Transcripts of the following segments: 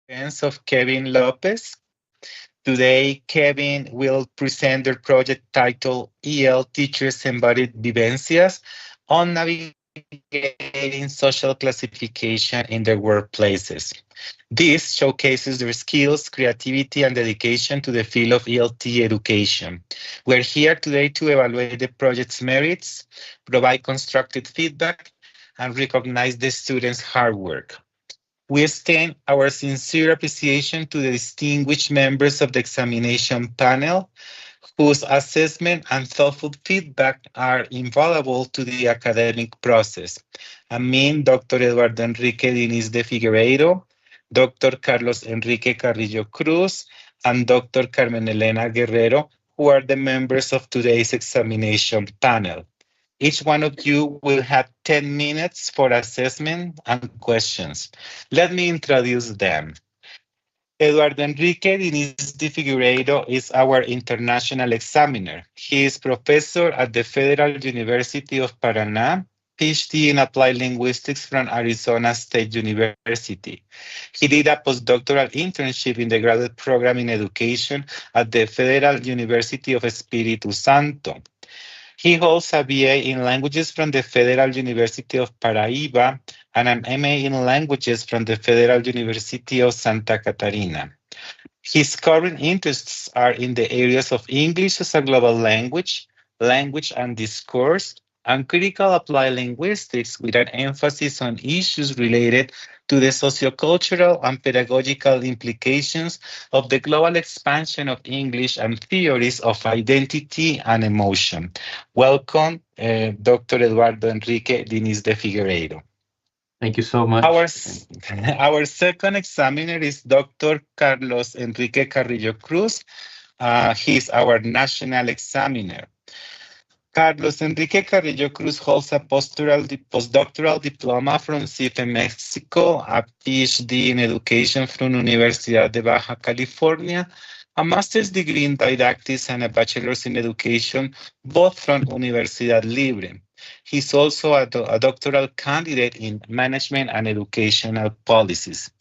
Friends of Kevin López. Today, Kevin will present their project titled EL Teachers Embodied Vivencias on navigating social classification in their workplaces. This showcases their skills, creativity, and dedication to the field of ELT education. We're here today to evaluate the project's merits, provide constructive feedback, and recognize the students' hard work. We extend our sincere appreciation to the distinguished members of the examination panel, whose assessment and thoughtful feedback are invaluable to the academic process. I mean Dr. Eduardo Enrique Diniz de Figueiredo, Dr. Carlos Enrique Carrillo Cruz, and Dr. Carmen Helena Guerrero, who are the members of today's examination panel. Each one of you will have 10 minutes for assessment and questions. Let me introduce them. Eduardo Enrique Diniz de Figueiredo is our international examiner. He is professor at the Federal University of Paraná, PhD in Applied Linguistics from Arizona State University. He did a postdoctoral internship in the graduate program in education at the Federal University of Espírito Santo. He holds a BA in languages from the Federal University of Paraíba and an MA in languages from the Federal University of Santa Catarina. His current interests are in the areas of English as a global language, language and discourse, and critical applied linguistics with an emphasis on issues related to the sociocultural and pedagogical implications of the global expansion of English and theories of identity and emotion. Welcome, Dr. Eduardo Enrique Diniz de Figueiredo. Thank you so much. Our second examiner is Dr. Carlos Enrique Carrillo Cruz. He's our national examiner. Carlos Enrique Carrillo Cruz holds a postdoctoral diploma from CIFE Mexico, a PhD in education from Universidad de Baja California, a master's degree in didactics, and a bachelor's in education, both from Universidad Libre. He's also a doctoral candidate in management and educational policies.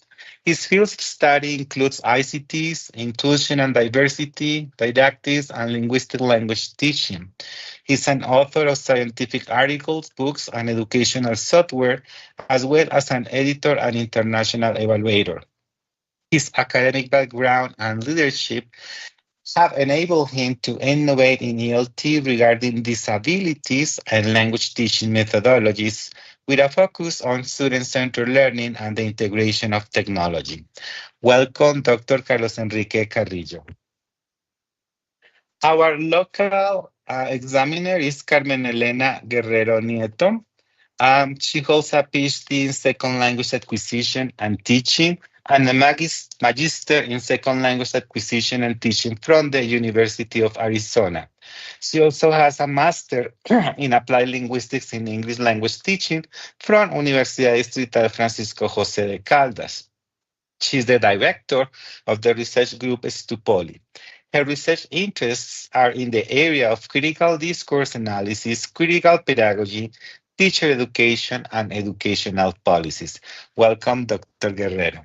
His fields of study includes ICTs, inclusion and diversity, didactics, and linguistic language teaching. He's an author of scientific articles, books, and educational software, as well as an editor and international evaluator. His academic background and leadership have enabled him to innovate in ELT regarding disabilities and language teaching methodologies, with a focus on student-centered learning and the integration of technology. Welcome, Dr. Carlos Enrique Carrillo. Our local examiner is Carmen Helena Guerrero Nieto. She holds a PhD in second language acquisition and teaching and a magister in second language acquisition and teaching from the University of Arizona. She also has a master in applied linguistics in English language teaching from Universidad Distrital Francisco José de Caldas. She is the director of the research group Stupoli. Her research interests are in the area of critical discourse analysis, critical pedagogy, teacher education, and educational policies. Welcome, Dr. Guerrero.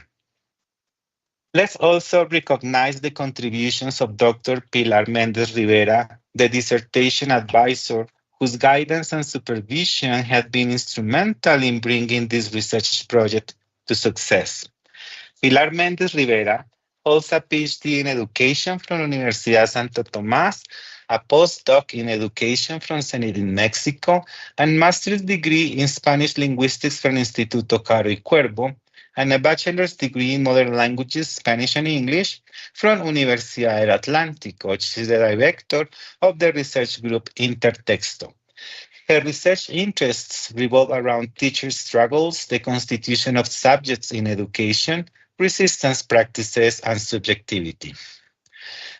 Let's also recognize the contributions of Dr. Pilar Méndez Rivera, the dissertation advisor, whose guidance and supervision have been instrumental in bringing this research project to success. Pilar Méndez Rivera holds a PhD in education from Universidad Santo Tomás, a postdoc in education from CENIT in Mexico, and master's degree in Spanish linguistics from Instituto Caro y Cuervo, and a bachelor's degree in modern languages, Spanish and English, from Universidad del Atlántico. She is the director of the research group Intertexto. Her research interests revolve around teacher struggles, the constitution of subjects in education, resistance practices, and subjectivity.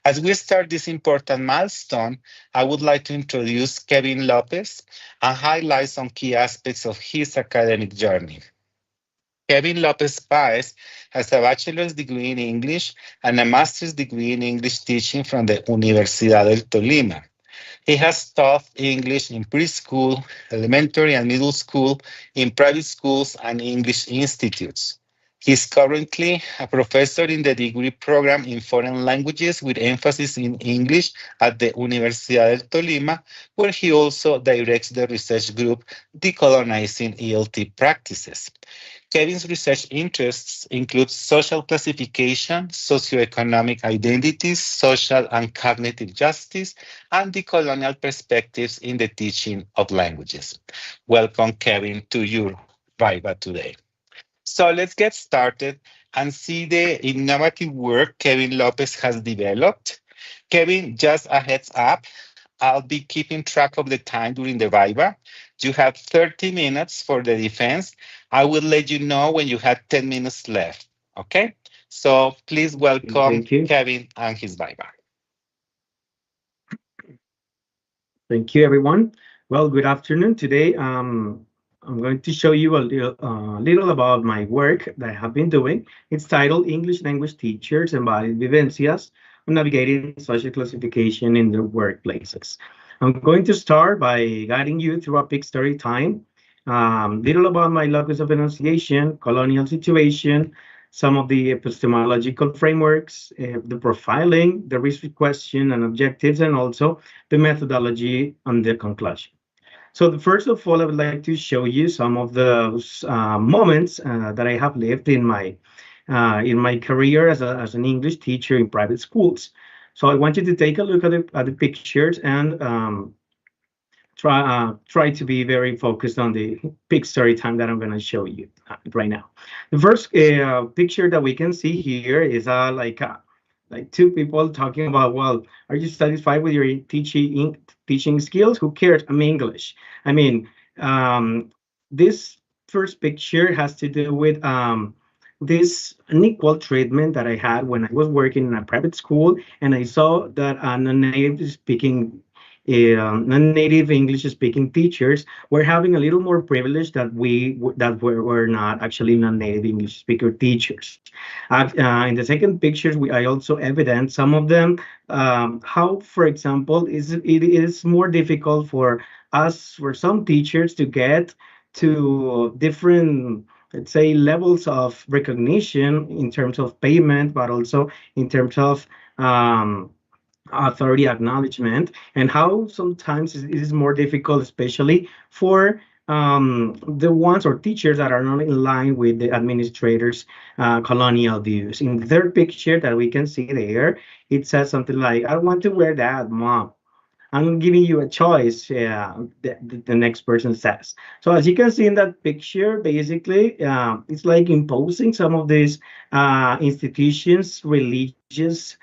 As we start this important milestone, I would like to introduce Kevin López and highlight some key aspects of his academic journey. Kevin López Páez has a bachelor's degree in English and a master's degree in English teaching from the Universidad del Tolima. He has taught English in preschool, elementary and middle school, in private schools and English institutes. He's currently a professor in the degree program in foreign languages with emphasis in English at the Universidad del Tolima, where he also directs the research group Decolonizing ELT Practices. Kevin's research interests include social classification, socioeconomic identities, social and cognitive justice, and decolonial perspectives in the teaching of languages. Welcome, Kevin, to your Viva today. So let's get started and see the innovative work Kevin López has developed. Kevin, just a heads up, I'll be keeping track of the time during the Viva. You have 30 minutes for the defense. I will let you know when you have 10 minutes left. Okay? So please welcome Thank you. Kevin and his Viva. Thank you, everyone. Well, good afternoon. Today, I'm going to show you a little about my work that I have been doing. It's titled English Language Teachers Embodied Vivencias on Navigating Social Classification in Their Workplaces. I'm going to start by guiding you through a big story time, little about my locus of enunciation, colonial situation, some of the epistemological frameworks, the profiling, the research question and objectives, and also the methodology and the conclusion. So first of all, I would like to show you some of those moments that I have lived in my career as an English teacher in private schools. So I want you to take a look at the pictures and try to be very focused on the big story time that I'm going to show you right now. The first picture that we can see here is like two people talking about, well, are you satisfied with your teaching skills? Who cares? I'm English. I mean, this first picture has to do with this unequal treatment that I had when I was working in a private school, and I saw that non-native English-speaking teachers were having a little more privilege that were not actually non-native English speaker teachers. In the second pictures, I also evidence some of them how, for example, it is more difficult for some teachers to get to different, let's say, levels of recognition in terms of payment, but also in terms of authority acknowledgement, and how sometimes it is more difficult, especially for the ones or teachers that are not in line with the administrators' colonial views. In the third picture that we can see there, it says something like, I want to wear that, Mom. I'm giving you a choice, the next person says. So as you can see in that picture, basically, it's like imposing some of these institutions' religious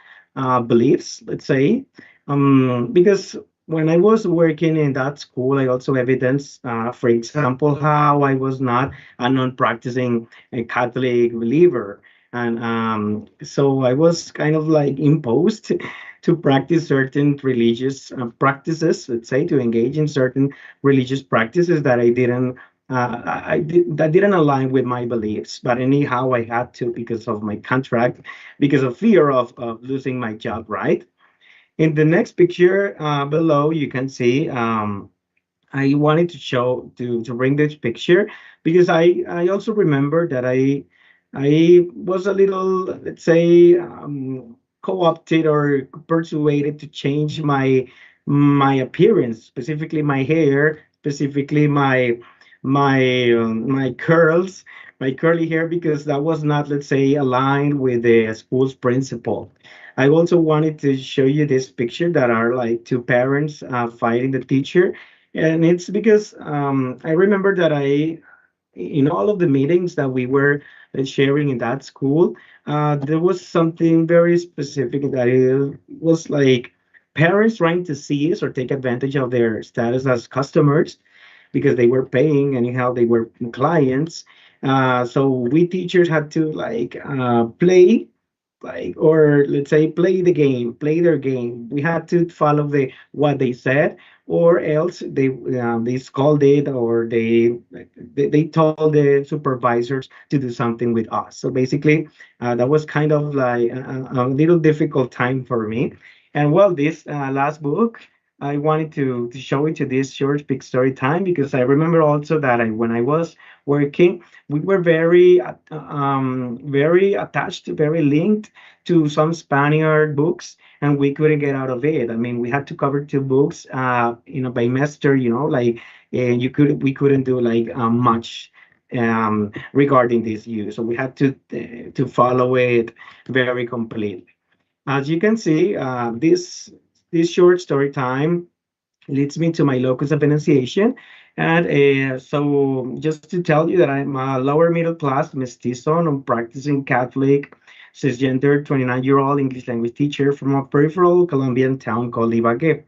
beliefs, let's say, because when I was working in that school, I also evidenced, for example, how I was not a non-practicing Catholic believer. And so I was kind of like imposed to practice certain religious practices, let's say, to engage in certain religious practices that that didn't align with my beliefs. But anyhow, I had to because of my contract, because of fear of losing my job, right? In the next picture below, you can see I wanted to bring this picture because I also remember that I was a little, let's say, co-opted or persuaded to change my appearance, specifically my hair, specifically my curls, my curly hair, because that was not, let's say, aligned with the school's principle. I also wanted to show you this picture that are like two parents fighting the teacher, and it's because I remember that in all of the meetings that we were sharing in that school, there was something very specific that it was like parents trying to seize or take advantage of their status as customers because they were paying, anyhow they were clients. So we teachers had to play, or let's say play their game. We had to follow what they said, or else they scolded, or they told the supervisors to do something with us. So basically, that was kind of like a little difficult time for me. And well, this last book I wanted to show it to this short big story time because I remember also that when I was working, we were very attached, very linked to some Spaniard books, and we couldn't get out of it. I mean, we had to cover two books, in a bimester, like, and we couldn't do like much regarding this use, so we had to follow it very completely. As you can see, this short story time leads me to my locus of enunciation. And so just to tell you that I'm a lower middle class mestizo, I'm practicing Catholic, cisgender, 29-year-old English language teacher from a peripheral Colombian town called Libre,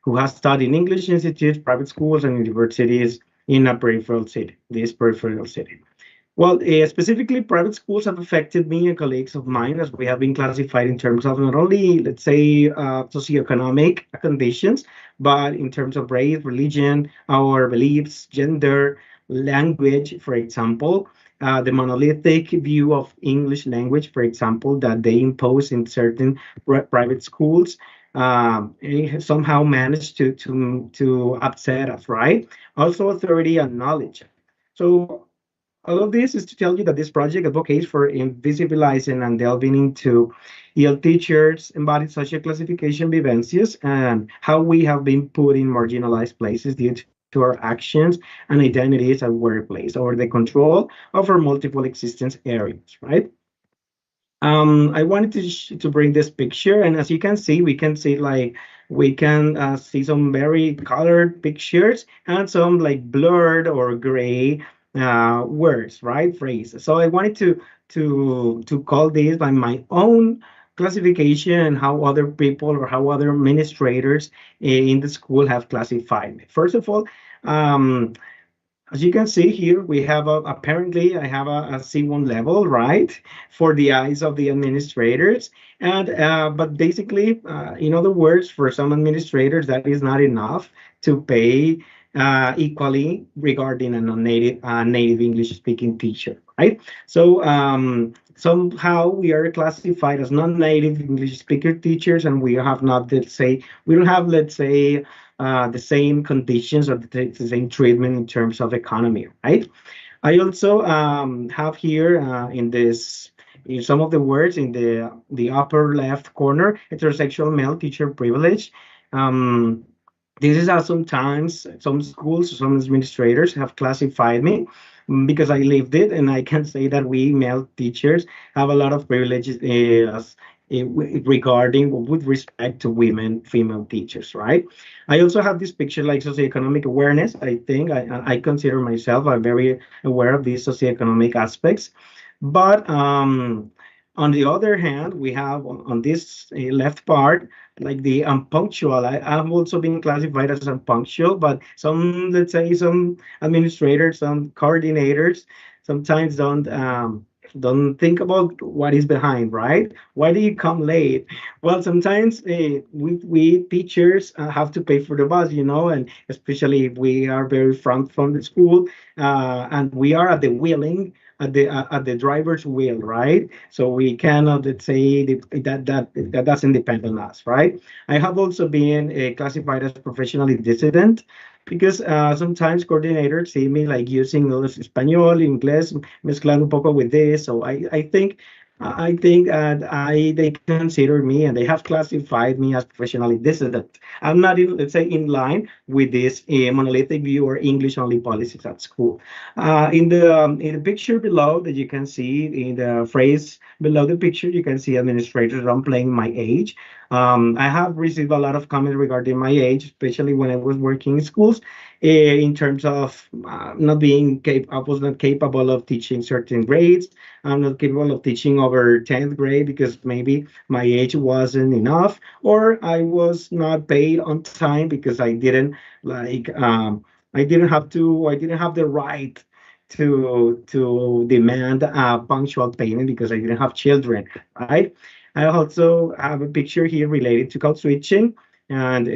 who has studied in English institutes, private schools, and universities in a peripheral city, this peripheral city. Well, specifically, private schools have affected me and colleagues of mine as we have been classified in terms of not only, let's say, socioeconomic conditions, but in terms of race, religion, our beliefs, gender, language, for example. The monolithic view of English language, for example, that they impose in certain private schools, somehow managed to upset us, right? Also, authority and knowledge. So all of this is to tell you that this project advocates for invisibilizing and delving into EL teachers, embodied social classification vivencias, and how we have been put in marginalized places due to our actions and identities at workplace, or the control of our multiple existence areas, right? I wanted to bring this picture, and as you can see, we can see like we can see some very colored pictures and some like blurred or gray words, right? Phrases. So I wanted to call this by my own classification and how other people or how other administrators in the school have classified me. First of all, um, as you can see here, we have apparently I have a C1 level, right, for the eyes of the administrators. And but basically, in other words, for some administrators, that is not enough to pay equally regarding a non-native native English-speaking teacher, right? So somehow we are classified as non-native English speaker teachers, and we have not, let's say, we don't have, let's say, the same conditions or the same treatment in terms of economy, right? I also have here in some of the words in the upper left corner, heterosexual male teacher privilege. This is how sometimes some schools, some administrators have classified me, because I lived it, and I can say that we male teachers have a lot of privileges regarding with respect to women, female teachers, right? I also have this picture like socioeconomic awareness. I think I consider myself very aware of these socioeconomic aspects. But on the other hand, we have on this left part, like the unpunctual. I've also been classified as unpunctual, but some, let's say, some administrators, some coordinators sometimes don't think about what is behind, right? Why do you come late? Well, sometimes we teachers have to pay for the bus, and especially if we are very front from the school, and we are at the wheeling, at the driver's wheel, right? So we cannot, let's say, that doesn't depend on us, right? I have also been classified as professionally dissident, because sometimes coordinators see me like using español, inglés, mezclando un poco with this. So I think that they consider me and they have classified me as professionally dissident. I'm not even, let's say, in line with this monolithic view or English only policies at school. In the picture below that you can see, in the phrase below the picture, you can see administrators downplaying my age. I have received a lot of comments regarding my age, especially when I was working in schools, in terms of not being I was not capable of teaching certain grades. I'm not capable of teaching over 10th grade because maybe my age wasn't enough, or I was not paid on time because I didn't like I didn't have the right to demand punctual payment because I didn't have children, right? I also have a picture here related to code switching, and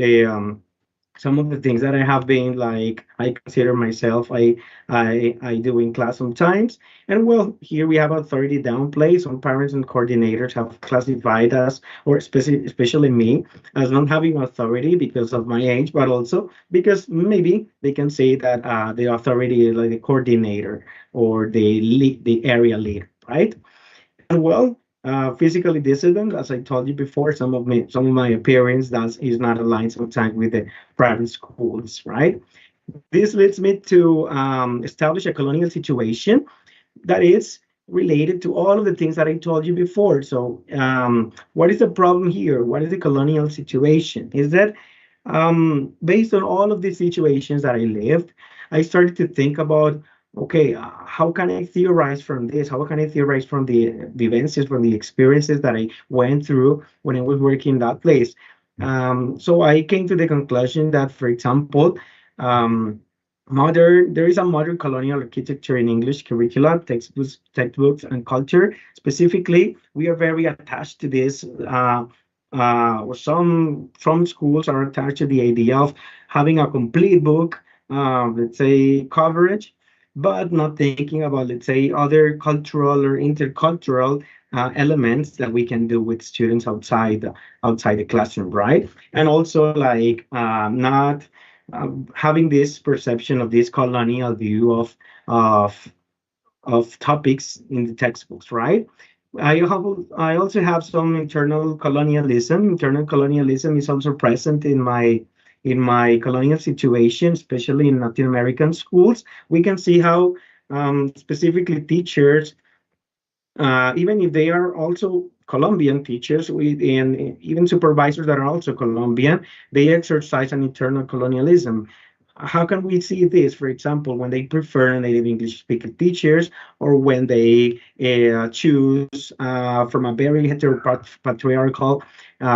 some of the things that I have been like, I consider myself, I do in class sometimes. And well, here we have authority downplay. Some parents and coordinators have classified us, or especially me, as not having authority because of my age, but also because maybe they can say that the authority is like the coordinator or the area leader, right? And well, physically disciplined, as I told you before, some of my appearance that is not aligned sometimes with the private schools, right? This leads me to establish a colonial situation that is related to all of the things that I told you before. So, what is the problem here? What is the colonial situation? Is that based on all of these situations that I lived, I started to think about, okay, how can I theorize from this? How can I theorize from the vivencias, from the experiences that I went through when I was working in that place? So I came to the conclusion that, for example, there is a modern colonial architecture in English curricula, textbooks, and culture. Specifically, we are very attached to this. Or some schools are attached to the idea of having a complete book, let's say coverage, but not thinking about, let's say, other cultural or intercultural elements that we can do with students outside the classroom, right? And also like not having this perception of this colonial view of topics in the textbooks, right? I also have some internal colonialism. Internal colonialism is also present in my colonial situation, especially in Latin American schools. We can see how specifically teachers, even if they are also Colombian teachers, and even supervisors that are also Colombian, they exercise an internal colonialism. How can we see this, for example, when they prefer native English speaking teachers, or when they choose from a very patriarchal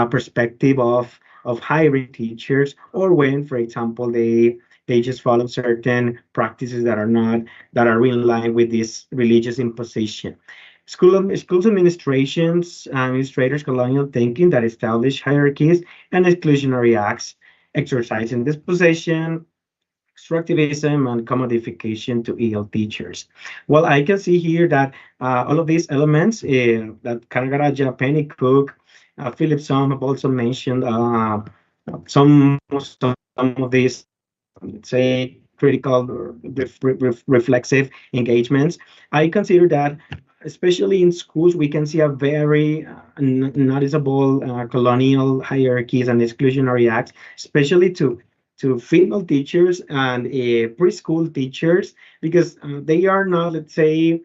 perspective of hiring teachers, or when, for example, they just follow certain practices that are in line with this religious imposition. Schools administrators colonial thinking that establish hierarchies and exclusionary acts, exercising dispossession, extractivism, and commodification to EL teachers. Well, I can see here that all of these elements that Kangaraja, Pennycook, Philipson have also mentioned some of these, let's say, critical or reflexive engagements. I consider that, especially in schools, we can see a very noticeable colonial hierarchies and exclusionary acts, especially to female teachers and preschool teachers, because they are not, let's say,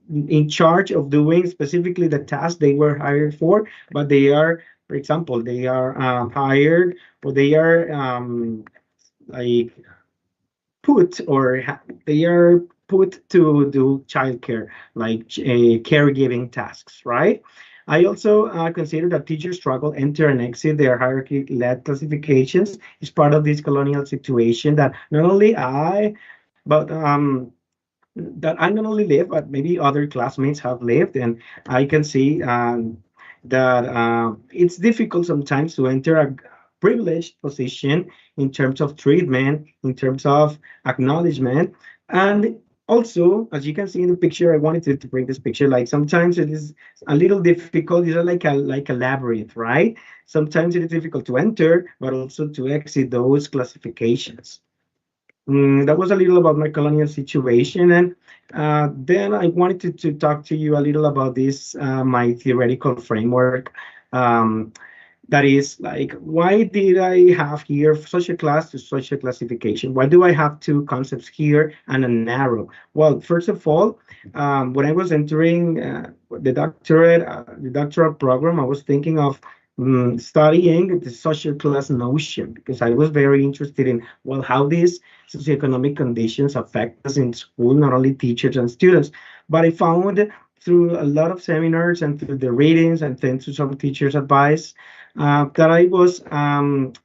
in charge of doing specifically the task they were hired for, but they are, for example, they are hired, or they are like they are put to do childcare, like caregiving tasks, right? I also consider that teachers struggle enter and exit their hierarchy-led classifications is part of this colonial situation that not only I not only live, but maybe other classmates have lived, and I can see that it's difficult sometimes to enter a privileged position in terms of treatment, in terms of acknowledgement, and also, as you can see in the picture, I wanted to bring this picture. Like sometimes it is a little difficult. It's like a labyrinth, right? Sometimes it is difficult to enter, but also to exit those classifications. That was a little about my colonial situation, and then I wanted to talk to you a little about this my theoretical framework. That is like, why did I have here social class to social classification? Why do I have two concepts here and a narrow? Well, first of all, when I was entering the doctoral program, I was thinking of studying the social class notion, because I was very interested in, well, how these socioeconomic conditions affect us in school, not only teachers and students. But I found through a lot of seminars and through the readings and then through some teachers' advice that I was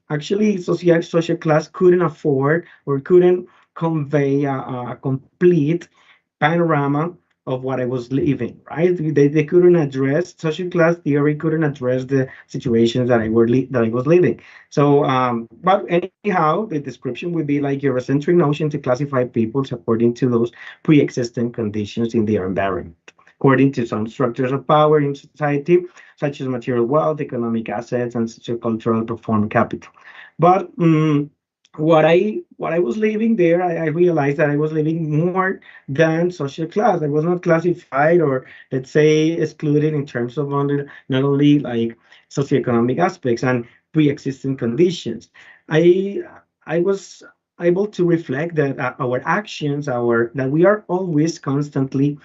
actually social class couldn't afford or couldn't convey a complete panorama of what I was living, right? They couldn't address, social class theory couldn't address the situations that I was living. So, but anyhow, the description would be like Eurocentric notion to classify peoples according to those pre-existing conditions in their environment, according to some structures of power in society, such as material wealth, economic assets, and sociocultural perform capital. But what I was living there, I realized that I was living more than social class. I was not classified or, let's say, excluded in terms of not only like socioeconomic aspects and pre-existing conditions. I I was able to reflect that our actions, that we are always constantly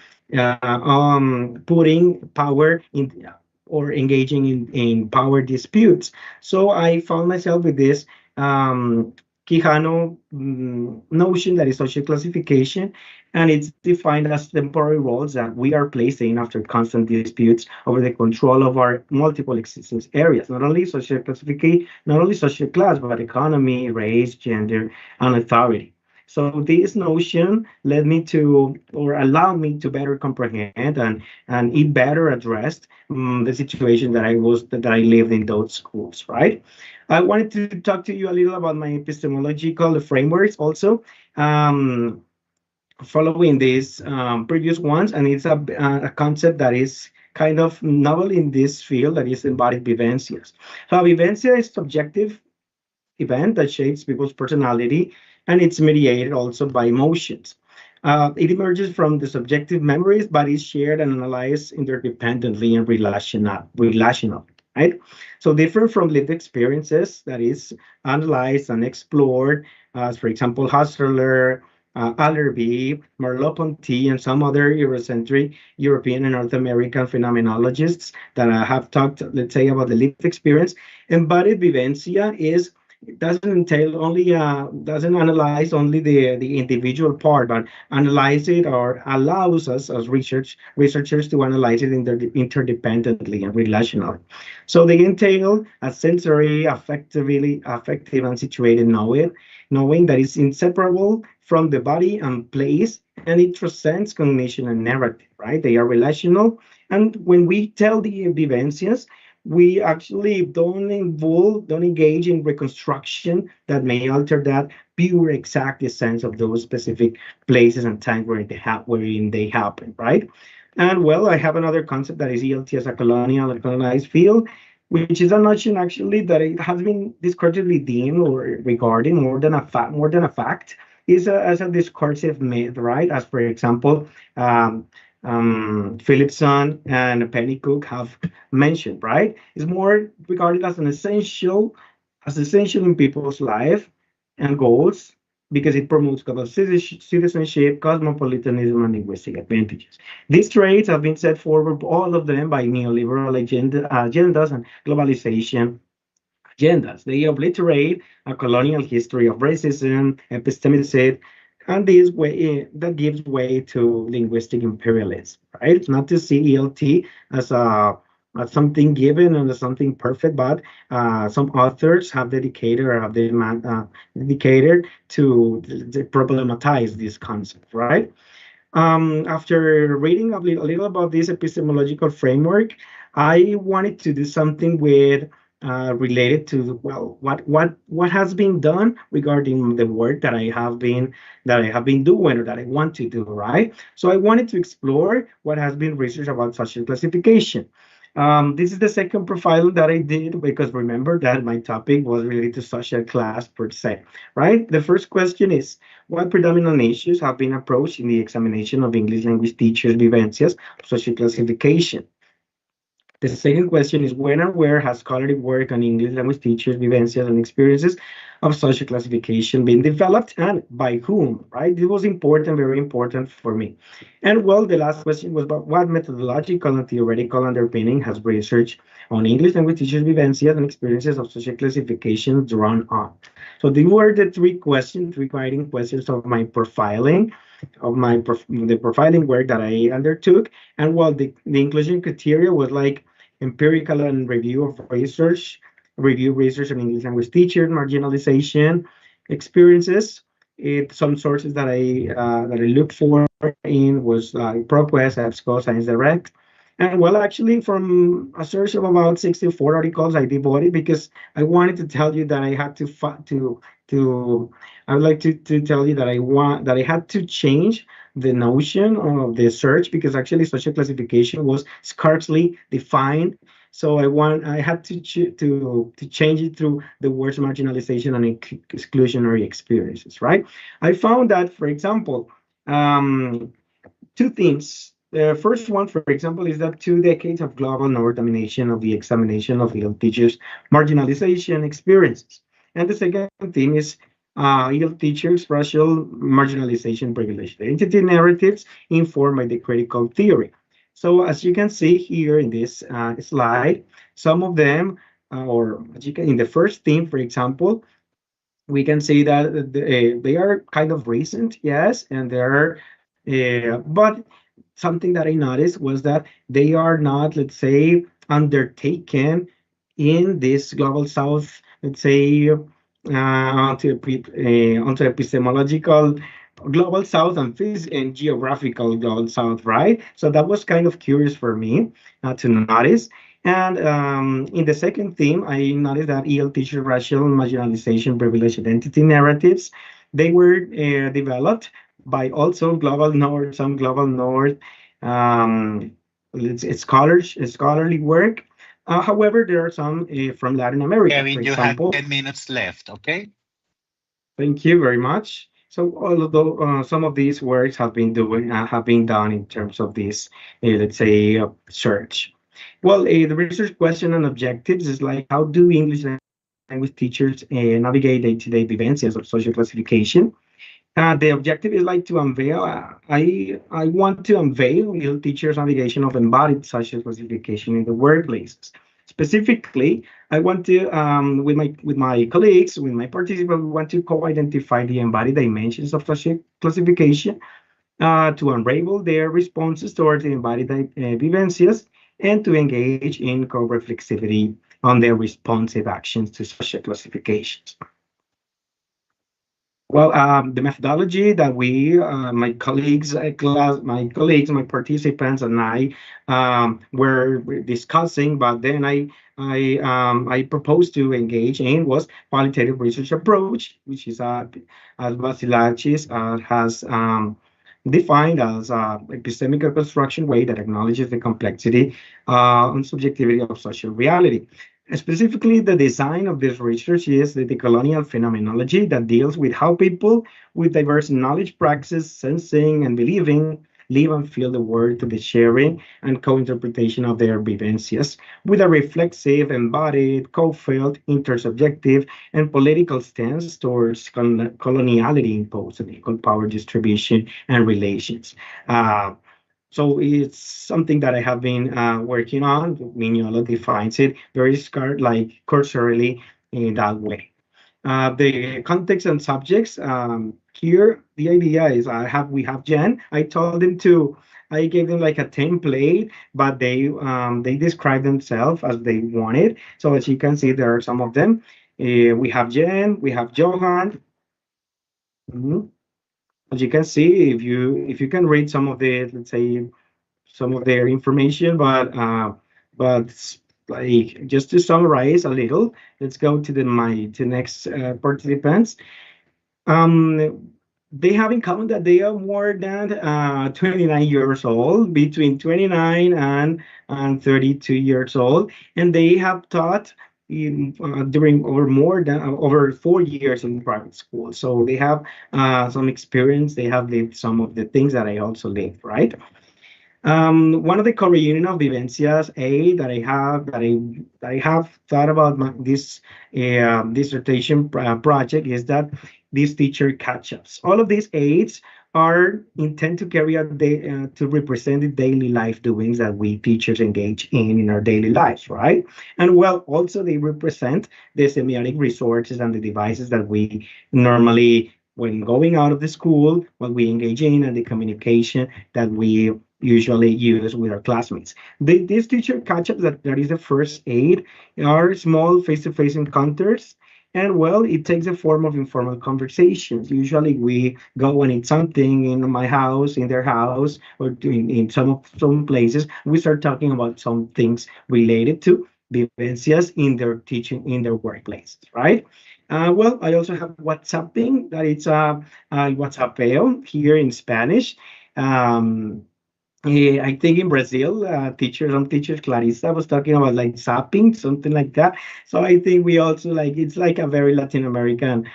putting power in or engaging in power disputes. So I found myself with this Quijano notion that is social classification, and it's defined as temporary roles that we are placing after constant disputes over the control of our multiple existence areas, not only social classification, not only social class, but economy, race, gender, and authority. So this notion led me to, or allowed me to better comprehend and it better addressed the situation that I lived in those schools, right? I wanted to talk to you a little about my epistemological frameworks also, um, following these previous ones, and it's a concept that is kind of novel in this field, that is embodied vivencias. So a vivencia is subjective event that shapes people's personality, and it's mediated also by emotions. It emerges from the subjective memories, but is shared and analyzed interdependently and relational, right? So different from lived experiences that is analyzed and explored, as for example, Husserl, Allerby, Merleau-Ponty, and some other Eurocentric European and North American phenomenologists that have talked, let's say, about the lived experience. Embodied vivencia is, it doesn't entail only doesn't analyze only the individual part, but analyze it or allows us as researchers to analyze it interdependently and relationally. So they entail a sensory, affective and situated knowing that is inseparable from the body and place, and it transcends cognition and narrative, right? They are relational, and when we tell the vivencias, we actually don't engage in reconstruction that may alter that pure exact essence of those specific places and times wherein they happen, right? And well, I have another concept that is ELT as a colonial or colonized field, which is a notion actually that it has been discursively deemed or regarded more than a fact, is as a discursive myth, right? As for example, Philipson and Pennycook have mentioned, right? It's more regarded as essential in people's life and goals because it promotes global citizenship, cosmopolitanism, and linguistic advantages. These traits have been set forward, all of them, by neoliberal agendas and globalization agendas. They obliterate a colonial history of racism, epistemicism, and this way that gives way to linguistic imperialism, right? Not to see ELT as a as something given and as something perfect, but some authors have dedicated to problematize this concept, right? After reading a little about this epistemological framework, I wanted to do something with related to, well, what has been done regarding the work that I have been doing or that I want to do, right? So I wanted to explore what has been research about social classification. This is the second profile that I did because remember that my topic was related to social class per se, right? The first question is, what predominant issues have been approached in the examination of English language teachers' vivencias of social classification? The second question is, when and where has scholarly work on English language teachers' vivencias and experiences of social classification been developed and by whom, right? This was important, very important for me. And well, the last question was about what methodological and theoretical underpinning has research on English language teachers' vivencias and experiences of social classification drawn on. So these were the three guiding questions of my profiling, the profiling work that I undertook. And while the inclusion criteria was like empirical and review research on English language teachers, marginalization, experiences, Some sources that I looked for in was ProQuest, EBSCO, Science Direct. And well, actually, from a search of about 64 articles, I devoted because I wanted to tell you that I had I would like to tell you that I had to change the notion of the search, because actually social classification was scarcely defined. So I had to change it through the words marginalization and exclusionary experiences, right? I found that, for example, two things. The first one, for example, is that 2 decades of global North domination of the examination of IELTS teachers' marginalization experiences. And the second thing is IELTS teachers' racial marginalization privilege identity narratives informed by the critical theory. So as you can see here in this slide, some of them, or as you can, in the first theme, for example, we can see that they are kind of recent, yes, and they're, but something that I noticed was that they are not, let's say, undertaken in this global south, let's say, onto epistemological global south and geographical global south, right? So that was kind of curious for me to notice. And in the second theme, I noticed that EL teacher racial marginalization, privilege identity narratives, they were developed by also global north, some global north scholarly work. However, there are some from Latin America, Kevin, for you have example. 10 minutes left, okay? Thank you very much. So although some of these works have been done in terms of this, let's say, search. Well, the research question and objectives is like, how do English language teachers navigate day-to-day vivencias of social classification? The objective is like to unveil. I want to unveil real teachers' navigation of embodied social classification in the workplaces. Specifically, I want to, with my colleagues, with my participants, we want to co-identify the embodied dimensions of social classification, to unravel their responses towards the embodied vivencias, and to engage in co-reflexivity on their responsive actions to social classifications. Well, the methodology that my colleagues, my participants, and I were discussing, but then I proposed to engage in was qualitative research approach, which is as Vasilakis has defined as epistemic reconstruction way that acknowledges the complexity and subjectivity of social reality. Specifically, the design of this research is the decolonial phenomenology that deals with how people with diverse knowledge practices, sensing, and believing live and feel the world through the sharing and co-interpretation of their vivencias, with a reflexive, embodied, co-felt, intersubjective, and political stance towards coloniality imposed on equal power distribution and relations. So it's something that I have been working on. Mignolo defines it very cursorily in that way. The context and subjects here. The idea is we have Jen. I gave them like a template, but they describe themselves as they wanted. So as you can see, there are some of them. We have Jen. We have Johan. As you can see, if you can read some of the, let's say, some of their information, but like just to summarize a little, let's go to the next participants. They have in common that they are more than 29 years old, between 29 and 32 years old, and they have taught during over 4 years in private school. So they have some experience. They have lived some of the things that I also lived, right? One of the co-reunion of vivencias that I have thought about this dissertation project is that these teacher catch-ups. All of these aids are intended to carry out to represent the daily life doings that we teachers engage in our daily lives, right? And well, also they represent the semiotic resources and the devices that we normally, when going out of the school, what we engage in, and the communication that we usually use with our classmates. These teacher catch-ups that is the first aid are small face-to-face encounters, And well, it takes the form of informal conversations. Usually we go and eat something in my house, in their house, or in some places. We start talking about some things related to vivencias in their teaching, in their workplaces, right? Well, I also have WhatsApping, that it's a WhatsAppeo here in Spanish. Um, yeah, I think in Brazil, some teachers, Clarissa was talking about like zapping, something like that. So I think we also like, it's like a very Latin American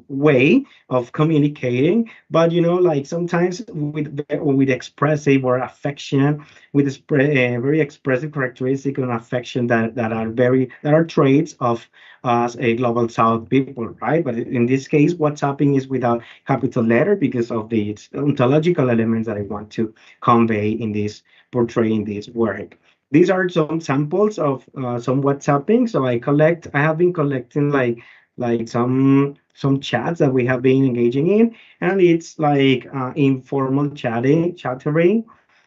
way of communicating. But you know, like sometimes with expressive or affection, with very expressive characteristic and affection that are traits of us, a global South people, right? But in this case, WhatsApping is without capital letter because of the ontological elements that I want to convey in this, portraying this work. These are some samples of some WhatsApping. So I have been collecting like some chats that we have been engaging in, and it's like informal chattering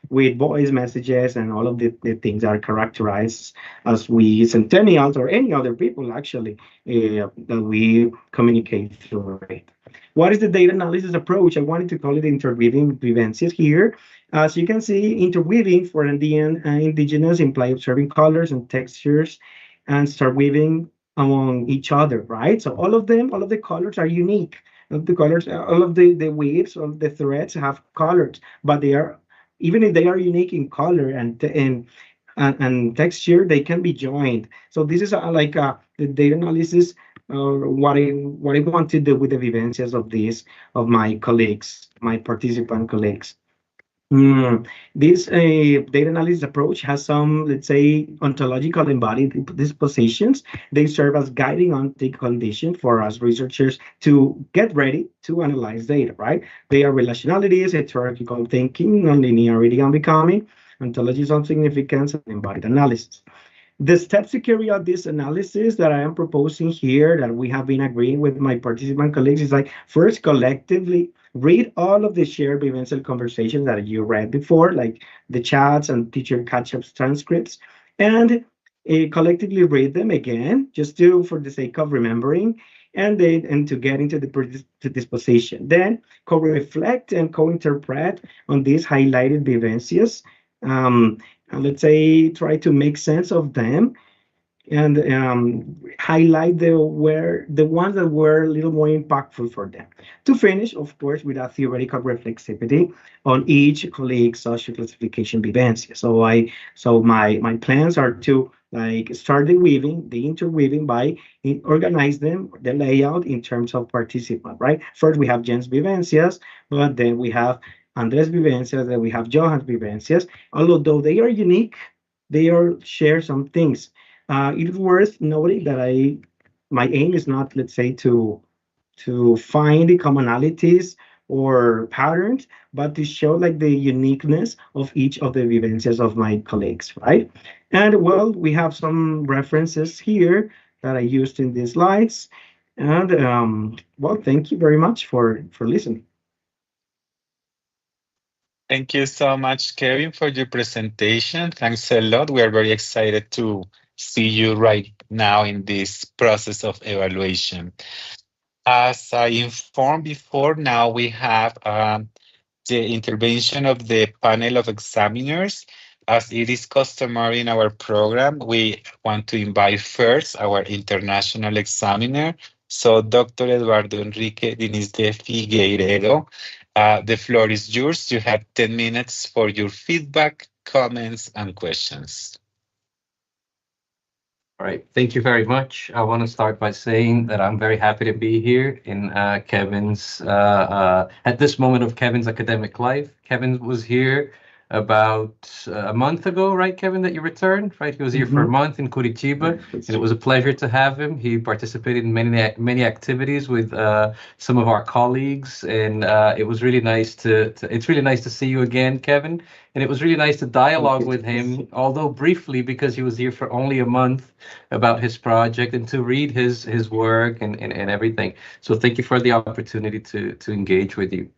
with voice messages and all of the things that are characterized as we centennials or any other people actually that we communicate through it. What is the data analysis approach? I wanted to call it interweaving vivencias here. As you can see, interweaving for Andean indigenous imply observing colors and textures and start weaving among each other, right? So all of the colors are unique. All of the colors, all of the weaves, all of the threads have colors, but they are, even if they are unique in color and texture, they can be joined. So this is the data analysis, what I want to do with the vivencias of my colleagues, my participant colleagues. This data analysis approach has some, let's say, ontological embodied dispositions. They serve as guiding ontological condition for us researchers to get ready to analyze data, right? They are relationalities, hierarchical thinking, nonlinearity and becoming, ontologies of significance, and embodied analysis. The steps to carry out this analysis that I am proposing here, that we have been agreeing with my participant colleagues, is like, first, collectively read all of the shared vivencial conversations that you read before, like the chats and teacher catch-ups transcripts, and collectively read them again, just for the sake of remembering, and to get into the disposition. Then co-reflect and co-interpret on these highlighted vivencias. Let's say try to make sense of them and highlight the ones that were a little more impactful for them. To finish, of course, with a theoretical reflexivity on each colleague's social classification vivencia. So my plans are to like start the interweaving by organize them, the layout in terms of participant, right? First we have Jen's vivencias, but then we have Andres vivencias, then we have Johan's vivencias. Although they are unique, they all share some things. It is worth noting that my aim is not, let's say, to find the commonalities or patterns, but to show like the uniqueness of each of the vivencias of my colleagues, right? And well, we have some references here that I used in these slides. And well, thank you very much for listening. Thank you so much, Kevin, for your presentation. Thanks a lot. We are very excited to see you right now in this process of evaluation. As I informed before, now we have the intervention of the panel of examiners. As it is customary in our program, we want to invite first our international examiner. So Dr. Eduardo Enrique Diniz de Figueiredo, the floor is yours. You have 10 minutes for your feedback, comments, and questions. All right, thank you very much. I want to start by saying that I'm very happy to be here in Kevin's, at this moment of Kevin's academic life. Kevin was here about a month ago, right, Kevin, that you returned, right? He was here for a month in Curitiba, and it was a pleasure to have him. He participated in many activities with some of our colleagues, and it was really nice it's really nice to see you again, Kevin. And it was really nice to dialogue with him, although briefly, because he was here for only a month, about his project and to read his work and everything. So thank you for the opportunity to engage with you.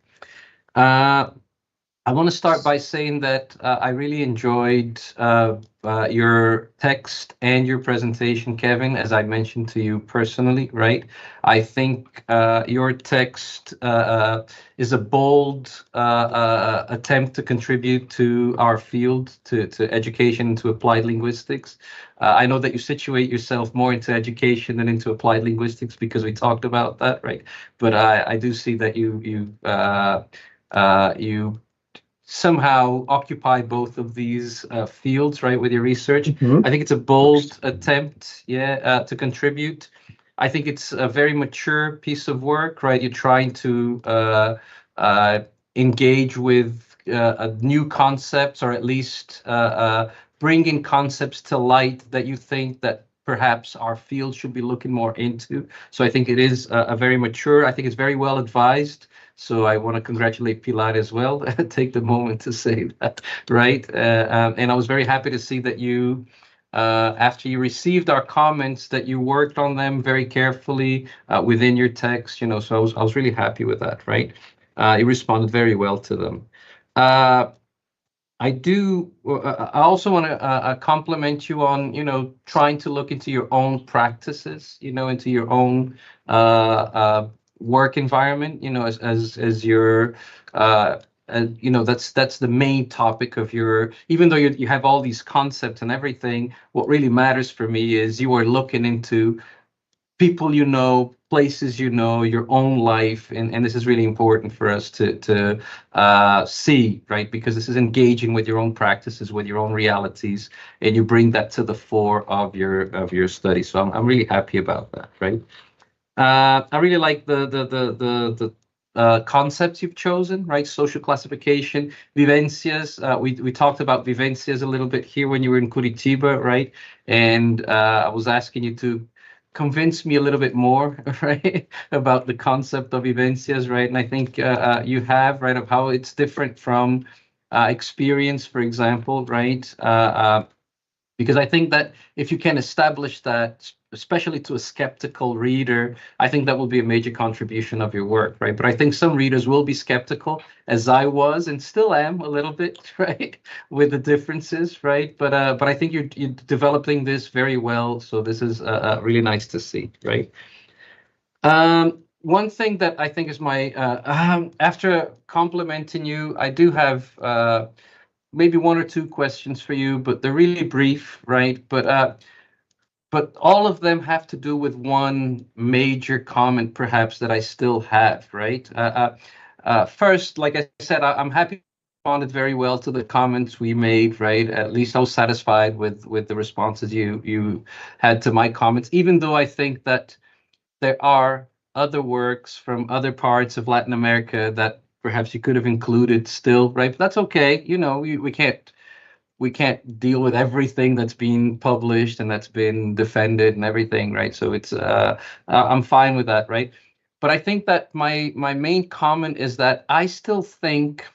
I want to start by saying that I really enjoyed your text and your presentation, Kevin, as I mentioned to you personally, right? I think your text is a bold attempt to contribute to our field, to education, to applied linguistics. I know that you situate yourself more into education than into applied linguistics because we talked about that, right? But I do see that you somehow occupy both of these fields, right, with your research. I think it's a bold attempt, to contribute. I think it's a very mature piece of work, right? You're trying to engage with new concepts, or at least bringing concepts to light that you think that perhaps our field should be looking more into. So I think it is a very mature, I think it's very well advised. So I want to congratulate Pilar as well. Take the moment to say that, right? And I was very happy to see that you, after you received our comments, that you worked on them very carefully within your text. You know, so I was really happy with that, right? You responded very well to them. I also want to compliment you on, you know, trying to look into your own practices, you know, into your own work environment, you know, as your, you know, that's the main topic of your, even though you have all these concepts and everything, what really matters for me is you are looking into people you know, places you know, your own life, and this is really important for us to see, right? Because this is engaging with your own practices, with your own realities, and you bring that to the fore of your study. So I'm really happy about that, right? I really like the concepts you've chosen, right? Social classification, vivencias. We talked about vivencias a little bit here when you were in Curitiba, right? And I was asking you to convince me a little bit more, right, about the concept of vivencias, right? And I think you have, right, of how it's different from experience, for example, right? Because I think that if you can establish that, especially to a skeptical reader, I think that will be a major contribution of your work, right? But I think some readers will be skeptical, as I was and still am a little bit, right, with the differences, right? But I think you're developing this very well, so this is really nice to see, right? One thing that I think is my after complimenting you, I do have maybe one or two questions for you, but they're really brief, right? But all of them have to do with one major comment, perhaps, that I still have, right? First, like I said, I'm happy you responded very well to the comments we made, right? At least I was satisfied with the responses you had to my comments, even though I think that there are other works from other parts of Latin America that perhaps you could have included still, right? But that's okay. You know, we can't deal with everything that's been published and that's been defended and everything, right? So it's I'm fine with that, right? But I think that my main comment is that I still think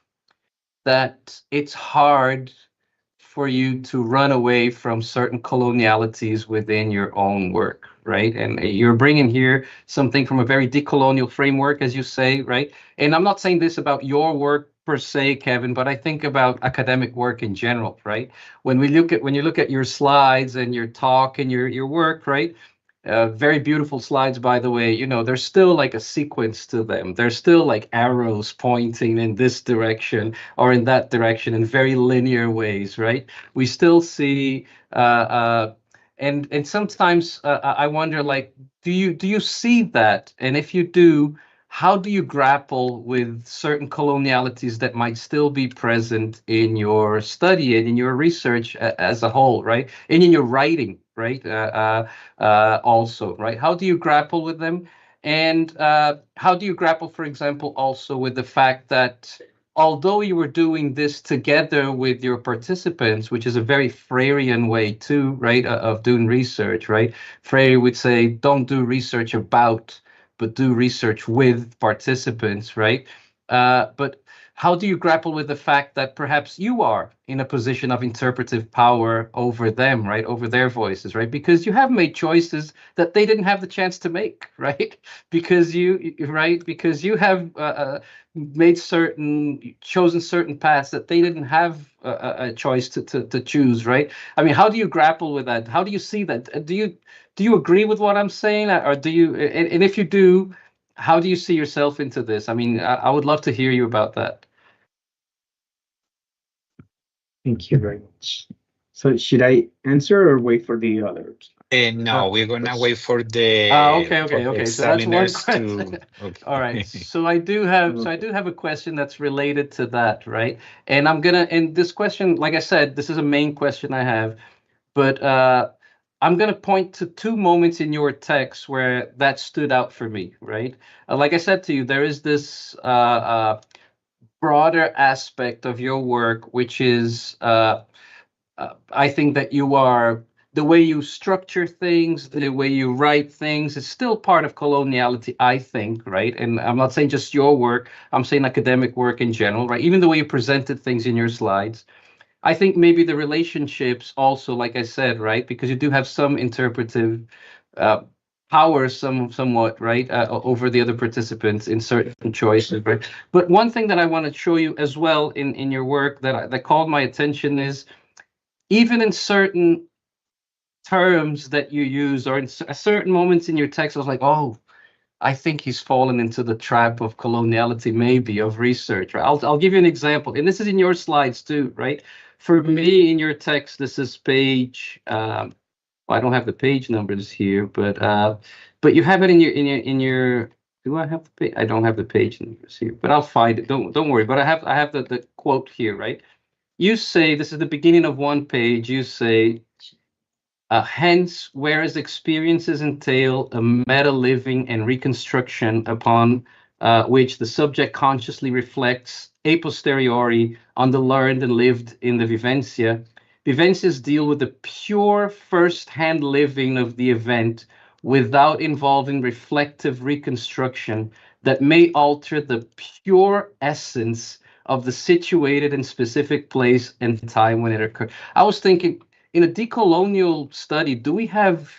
that it's hard for you to run away from certain colonialities within your own work, right? And you're bringing here something from a very decolonial framework, as you say, right? And I'm not saying this about your work per se, Kevin, but I think about academic work in general, right? When you look at your slides and your talk and your work, right? Very beautiful slides, by the way. You know, there's still like a sequence to them. There's still like arrows pointing in this direction or in that direction in very linear ways, right? We still see, and sometimes I wonder, like, do you see that? And if you do, how do you grapple with certain colonialities that might still be present in your study and in your research as a whole, right? And in your writing, right? Also, right? How do you grapple with them? And how do you grapple, for example, also with the fact that although you were doing this together with your participants, which is a very Freirean way too, right, of doing research, right? Freire would say, don't do research about, but do research with participants, right? But how do you grapple with the fact that perhaps you are in a position of interpretive power over them, right? Over their voices, right? Because you have made choices that they didn't have the chance to make, right? Because you have chosen certain paths that they didn't have a choice to choose, right? I mean, how do you grapple with that? How do you see that? Do you agree with what I'm saying, or do you? And if you do, how do you see yourself into this? I mean, I would love to hear you about that. Thank you very much. So should I answer or wait for the others? No, we're gonna wait for the okay. So that's one question. Okay. All right. So I do have a question that's related to that, right? And this question, like I said, this is a main question I have, but I'm gonna point to two moments in your text where that stood out for me, right? Like I said to you, there is this broader aspect of your work, which is I think that the way you structure things, the way you write things, is still part of coloniality, I think, right? And I'm not saying just your work, I'm saying academic work in general, right? Even the way you presented things in your slides. I think maybe the relationships also, like I said, right? Because you do have some interpretive power somewhat, right, over the other participants in certain choices, right? But one thing that I want to show you as well in your work that called my attention is even in certain terms that you use or in certain moments in your text, I was like, oh, I think he's fallen into the trap of coloniality, maybe, of research, right? I'll give you an example, and this is in your slides too, right? For me, in your text, this is page. I don't have the page numbers here, but you have it in your. Do I have the page? I don't have the page numbers here, but I'll find it. Don't worry. But I have the quote here, right? You say, this is the beginning of one page. You say, hence, whereas experiences entail a meta living and reconstruction upon which the subject consciously reflects a posteriori on the learned and lived in the vivencia. Vivencias deal with the pure first-hand living of the event without involving reflective reconstruction that may alter the pure essence of the situated and specific place and time when it occurred. I was thinking, in a decolonial study, do we have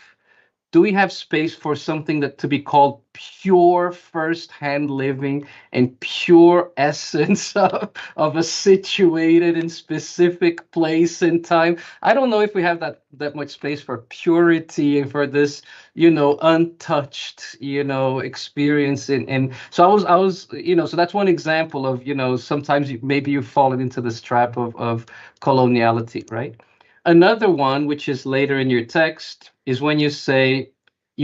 space for something that to be called pure first-hand living and pure essence of a situated and specific place and time? I don't know if we have that much space for purity and for this, untouched, experience. And so I was, so that's one example of, sometimes maybe you've fallen into this trap of coloniality, right? Another one, which is later in your text, is when you're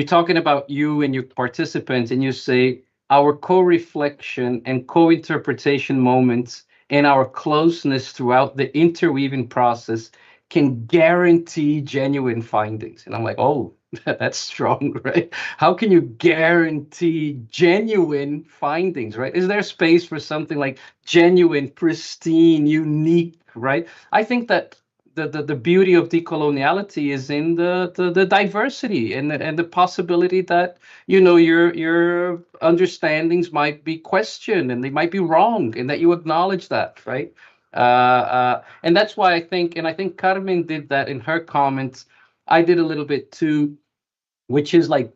talking about you and your participants, and you say, our co-reflection and co-interpretation moments and our closeness throughout the interweaving process can guarantee genuine findings. And I'm like, oh, that's strong, right? How can you guarantee genuine findings, right? Is there space for something like genuine, pristine, unique, right? I think that the beauty of decoloniality is in the diversity and the possibility that your understandings might be questioned and they might be wrong, and that you acknowledge that, right? And that's why I think Carmen did that in her comments. I did a little bit too, which is like,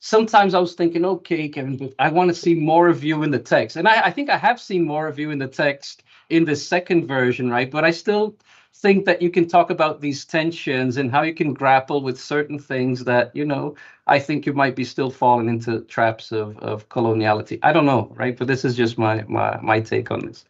sometimes I was thinking, okay, Kevin, but I want to see more of you in the text, and I think I have seen more of you in the text in the second version, right? But I still think that you can talk about these tensions and how you can grapple with certain things that, I think you might be still falling into traps of coloniality. I don't know, right? But this is just my take on this.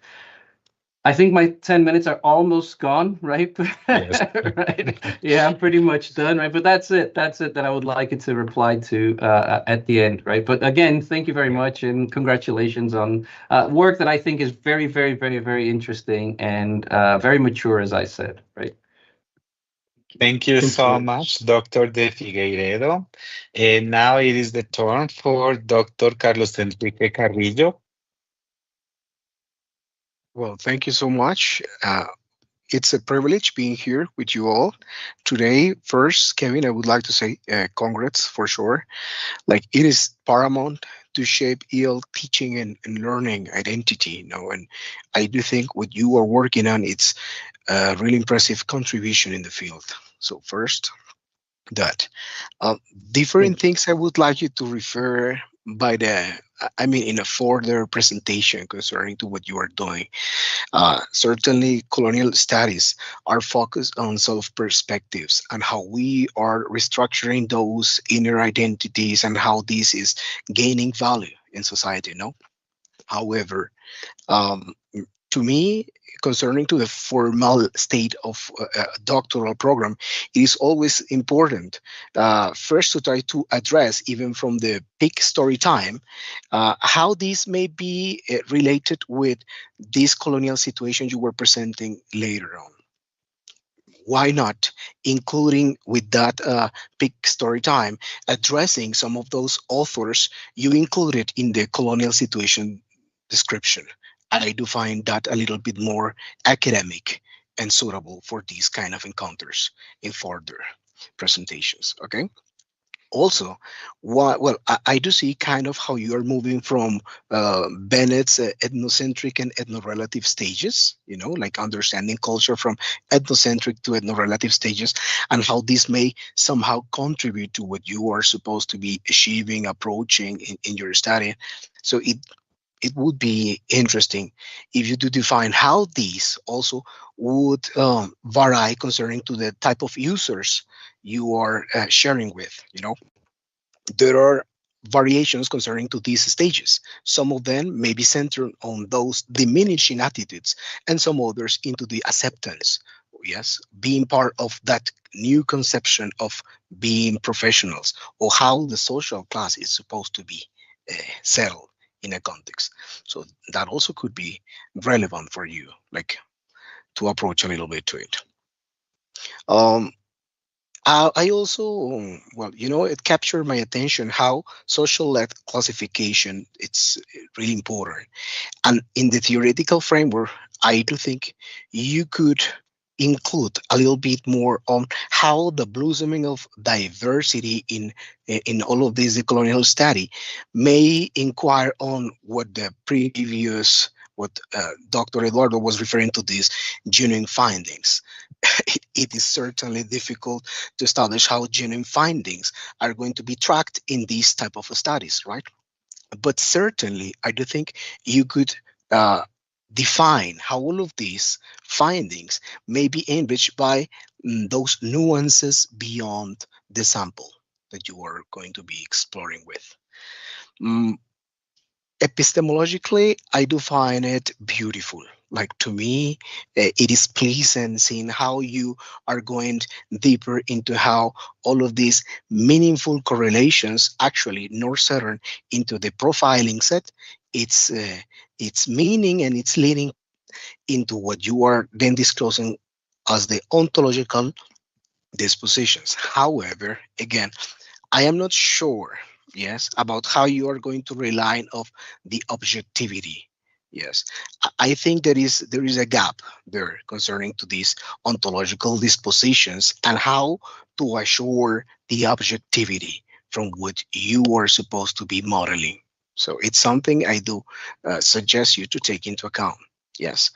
I think my 10 minutes are almost gone, right? Yes. Right. Yeah, I'm pretty much done, right? But that's it that I would like you to reply to at the end, right? But again, thank you very much, and congratulations on work that I think is very, very, very, very interesting and very mature, as I said, right? Thank you so much, Dr. De Figueiredo. And now it is the turn for Dr. Carlos Enrique Carrillo. Well, thank you so much. It's a privilege being here with you all today. First, Kevin, I would like to say congrats for sure. Like, it is paramount to shape EL teaching and learning identity, and I do think what you are working on, it's a really impressive contribution in the field. So first, that different things I would like you to refer by in a further presentation concerning to what you are doing. Certainly, colonial studies are focused on self-perspectives and how we are restructuring those inner identities and how this is gaining value in society. However, to me, concerning to the formal state of a doctoral program, it is always important first to try to address, even from the peak story time, how this may be related with this colonial situation you were presenting later on. Why not including with that peak story time, addressing some of those authors you included in the colonial situation description? I do find that a little bit more academic and suitable for these kind of encounters in further presentations. Okay. Also, I do see kind of how you are moving from Bennett's ethnocentric and ethnorelative stages, like understanding culture from ethnocentric to ethnorelative stages, and how this may somehow contribute to what you are supposed to be achieving, approaching in your study. So it would be interesting if you do define how these also would vary concerning to the type of users you are sharing with. There are variations concerning to these stages. Some of them may be centered on those diminishing attitudes, and some others into the acceptance. Yes, being part of that new conception of being professionals, or how the social class is supposed to be settled in a context. So that also could be relevant for you, like to approach a little bit to it. I also, it captured my attention how social classification, it's really important. And in the theoretical framework, I do think you could include a little bit more on how the blossoming of diversity in all of this colonial study may inquire on what the previous, what Dr. Eduardo was referring to, these genuine findings. It is certainly difficult to establish how genuine findings are going to be tracked in these type of studies, right? But certainly, I do think you could define how all of these findings may be enriched by those nuances beyond the sample that you are going to be exploring with. Epistemologically, I do find it beautiful. Like, to me, it is pleasant seeing how you are going deeper into how all of these meaningful correlations actually north-southern into the profiling set, its meaning and its leading into what you are then disclosing as the ontological dispositions. However, again, I am not sure, yes, about how you are going to rely on the objectivity. Yes, I think there is a gap there concerning to these ontological dispositions and how to assure the objectivity from what you are supposed to be modeling. So it's something I do suggest you to take into account. Yes.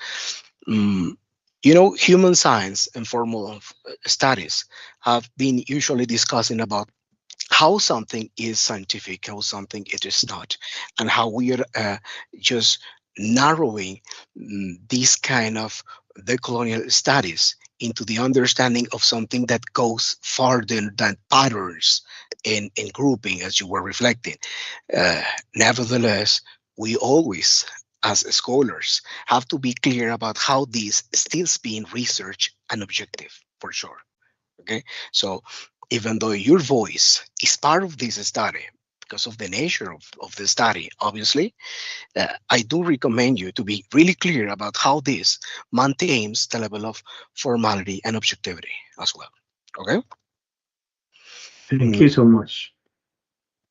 Human science and formal studies have been usually discussing about how something is scientific, how something it is not, and how we are just narrowing these kind of decolonial studies into the understanding of something that goes farther than patterns in grouping, as you were reflecting. Nevertheless, we always, as scholars, have to be clear about how this still being research and objective, for sure. Okay, so even though your voice is part of this study, because of the nature of the study, obviously, I do recommend you to be really clear about how this maintains the level of formality and objectivity as well. Okay? Thank you so much.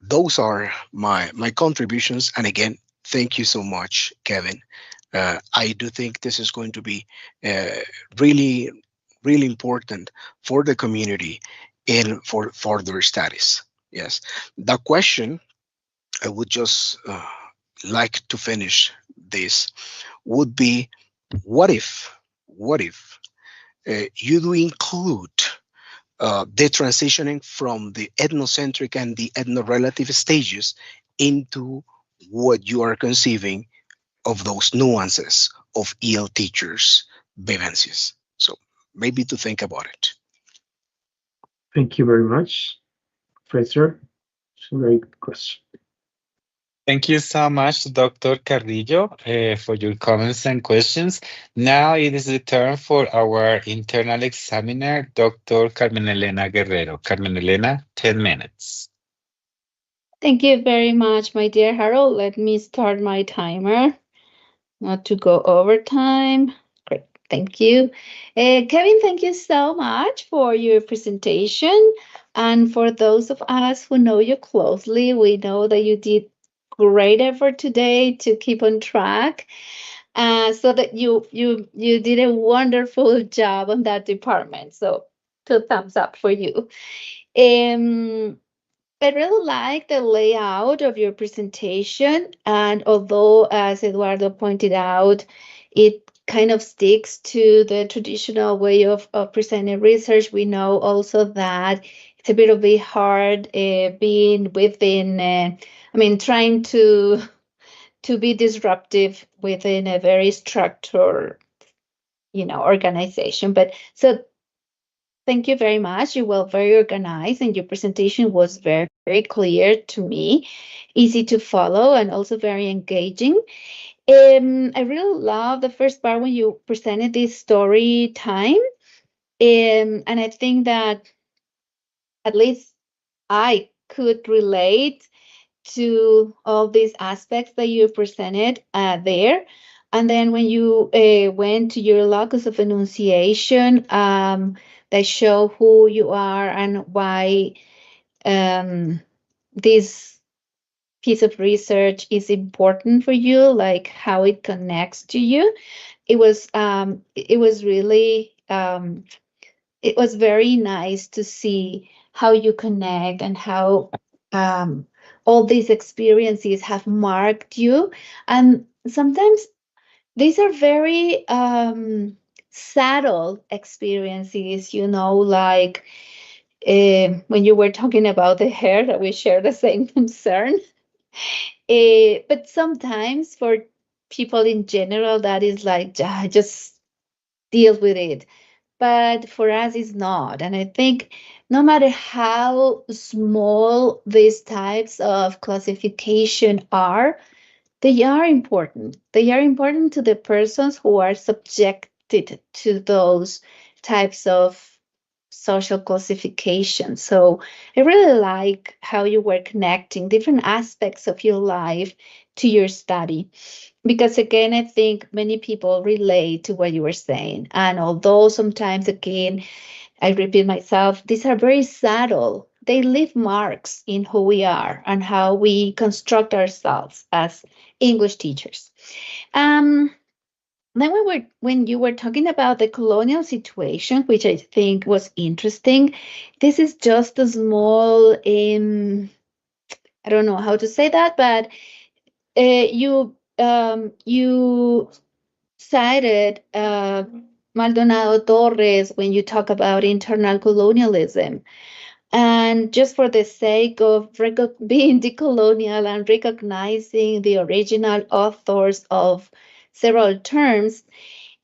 Those are my contributions. And again, thank you so much, Kevin. I do think this is going to be really, really important for the community and for further studies. Yes. The question I would just like to finish this would be, what if you do include the transitioning from the ethnocentric and the ethno-relative stages into what you are conceiving of those nuances of EL teachers' vivencias. So maybe to think about it. Thank you very much, Professor. It's a very good question. Thank you so much, Dr. Carrillo, for your comments and questions. Now it is the turn for our internal examiner, Dr. Carmen Elena Guerrero. Carmen Elena, 10 minutes. Thank you very much, my dear Harold. Let me start my timer, not to go over time. Great, thank you. Kevin, thank you so much for your presentation. And for those of us who know you closely, we know that you did great effort today to keep on track. So that you did a wonderful job on that department. So 2 thumbs up for you. I really like the layout of your presentation, and although, as Eduardo pointed out, it kind of sticks to the traditional way of presenting research, we know also that it's a bit of a hard being within, trying to be disruptive within a very structured, organization. But so thank you very much. You were very organized and your presentation was very, very clear to me, easy to follow, and also very engaging. I really love the first part when you presented this story time. And I think that at least I could relate to all these aspects that you presented there. And then when you went to your locus of enunciation, they show who you are and why this piece of research is important for you, like how it connects to you. It was really it was very nice to see how you connect and how all these experiences have marked you. And sometimes these are very subtle experiences, like when you were talking about the hair, that we share the same concern. But sometimes for people in general, that is like, just deal with it. But for us, it's not. And I think no matter how small these types of classification are, they are important. They are important to the persons who are subjected to those types of social classification. So I really like how you were connecting different aspects of your life to your study. Because again, I think many people relate to what you were saying. And although sometimes, again, I repeat myself, these are very subtle. They leave marks in who we are and how we construct ourselves as English teachers. Then when you were talking about the colonial situation, which I think was interesting, this is just a small, I don't know how to say that, but you cited Maldonado Torres when you talk about internal colonialism. And just for the sake of being decolonial and recognizing the original authors of several terms,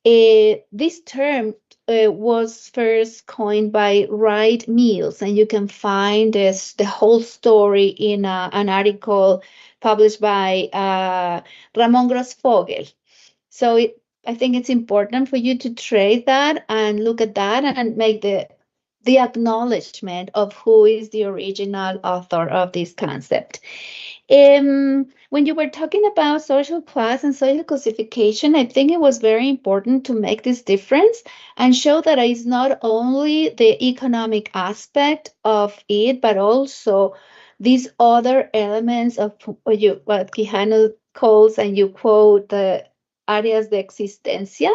this term was first coined by Wright Mills, and you can find the whole story in an article published by Ramon Grossfogel. So I think it's important for you to trace that and look at that and make the acknowledgement of who is the original author of this concept. When you were talking about social class and social classification, I think it was very important to make this difference and show that it's not only the economic aspect of it, but also these other elements of what Quijano calls, and you quote, the áreas de existencia.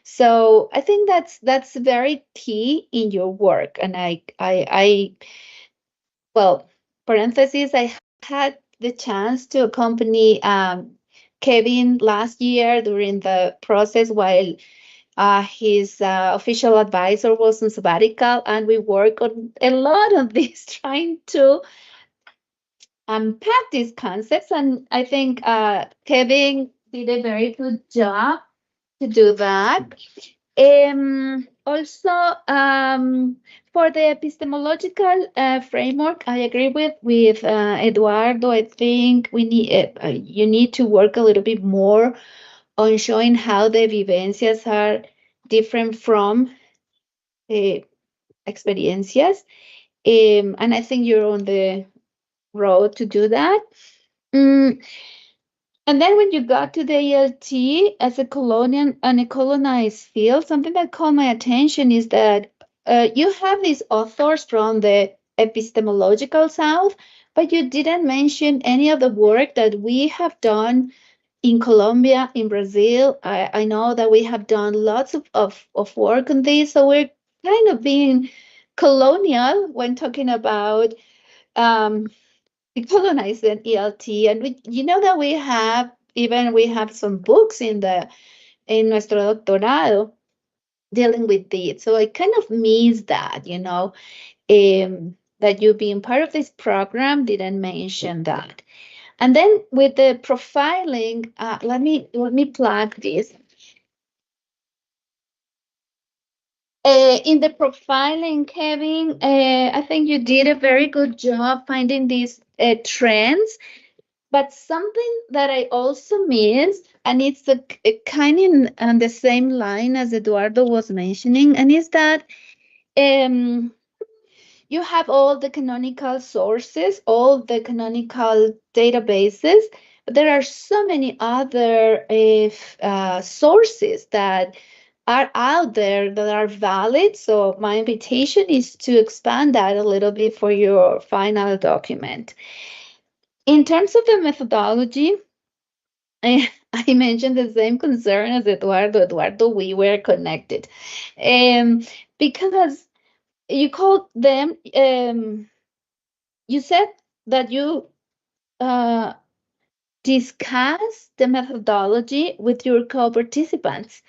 So I think that's very key in your work. And I well, parentheses, I had the chance to accompany Kevin last year during the process while his official advisor was on sabbatical, and we worked on a lot of this, trying to unpack these concepts. And I think Kevin did a very good job to do that. Also, for the epistemological framework, I agree with Eduardo. I think we need you need to work a little bit more on showing how the vivencias are different from experiencias. And I think you're on the road to do that. And then when you got to the ELT as a colonial and a colonized field, something that caught my attention is that you have these authors from the epistemological south, but you didn't mention any of the work that we have done in Colombia, in Brazil. I know that we have done lots of work on this, so we're kind of being colonial when talking about colonized an ELT. And you know that we have some books in nuestro doctorado dealing with this. So I kind of miss that, that you being part of this program didn't mention that. And then with the profiling, let me plug this. In the profiling, Kevin, I think you did a very good job finding these trends. But something that I also missed, and it's a kind of on the same line as Eduardo was mentioning, and is that you have all the canonical sources, all the canonical databases, but there are so many other sources that are out there that are valid. So my invitation is to expand that a little bit for your final document. In terms of the methodology, I mentioned the same concern as Eduardo. Eduardo, we were connected. Because you called them, you said that you discuss the methodology with your co-participants.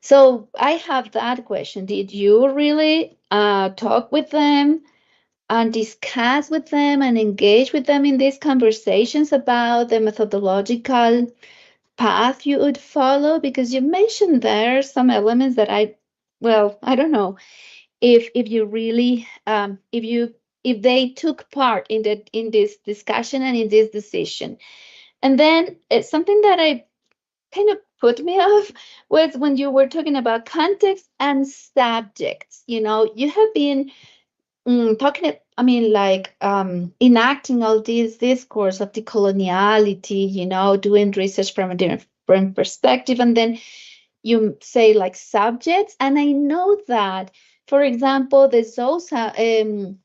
So I have that question. Did you really talk with them and discuss with them and engage with them in these conversations about the methodological path you would follow? Because you mentioned there some elements that I don't know if you really if they took part in this discussion and in this decision. And then it's something that I kind of put me off was when you were talking about context and subjects. You have been talking, enacting all this discourse of decoloniality, doing research from a different perspective, and then you say like subjects. And I know that, for example, the Sousa,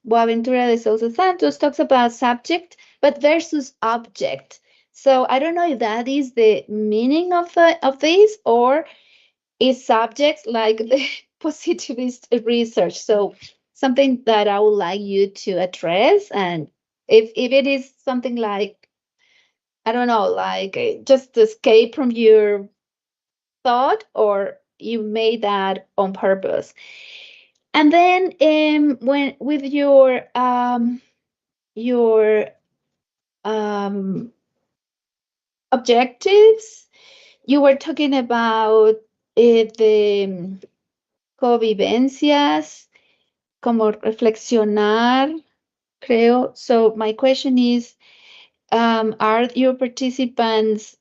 Boaventura de Sousa Santos talks about subject, but versus object. So I don't know if that is the meaning of this, or is subjects like the positivist research. So something that I would like you to address, and if it is something like, I don't know, like just escape from your thought, or you made that on purpose. And then when with your objectives, you were talking about the convivencias, como reflexionar, creo. So my question is, are your participants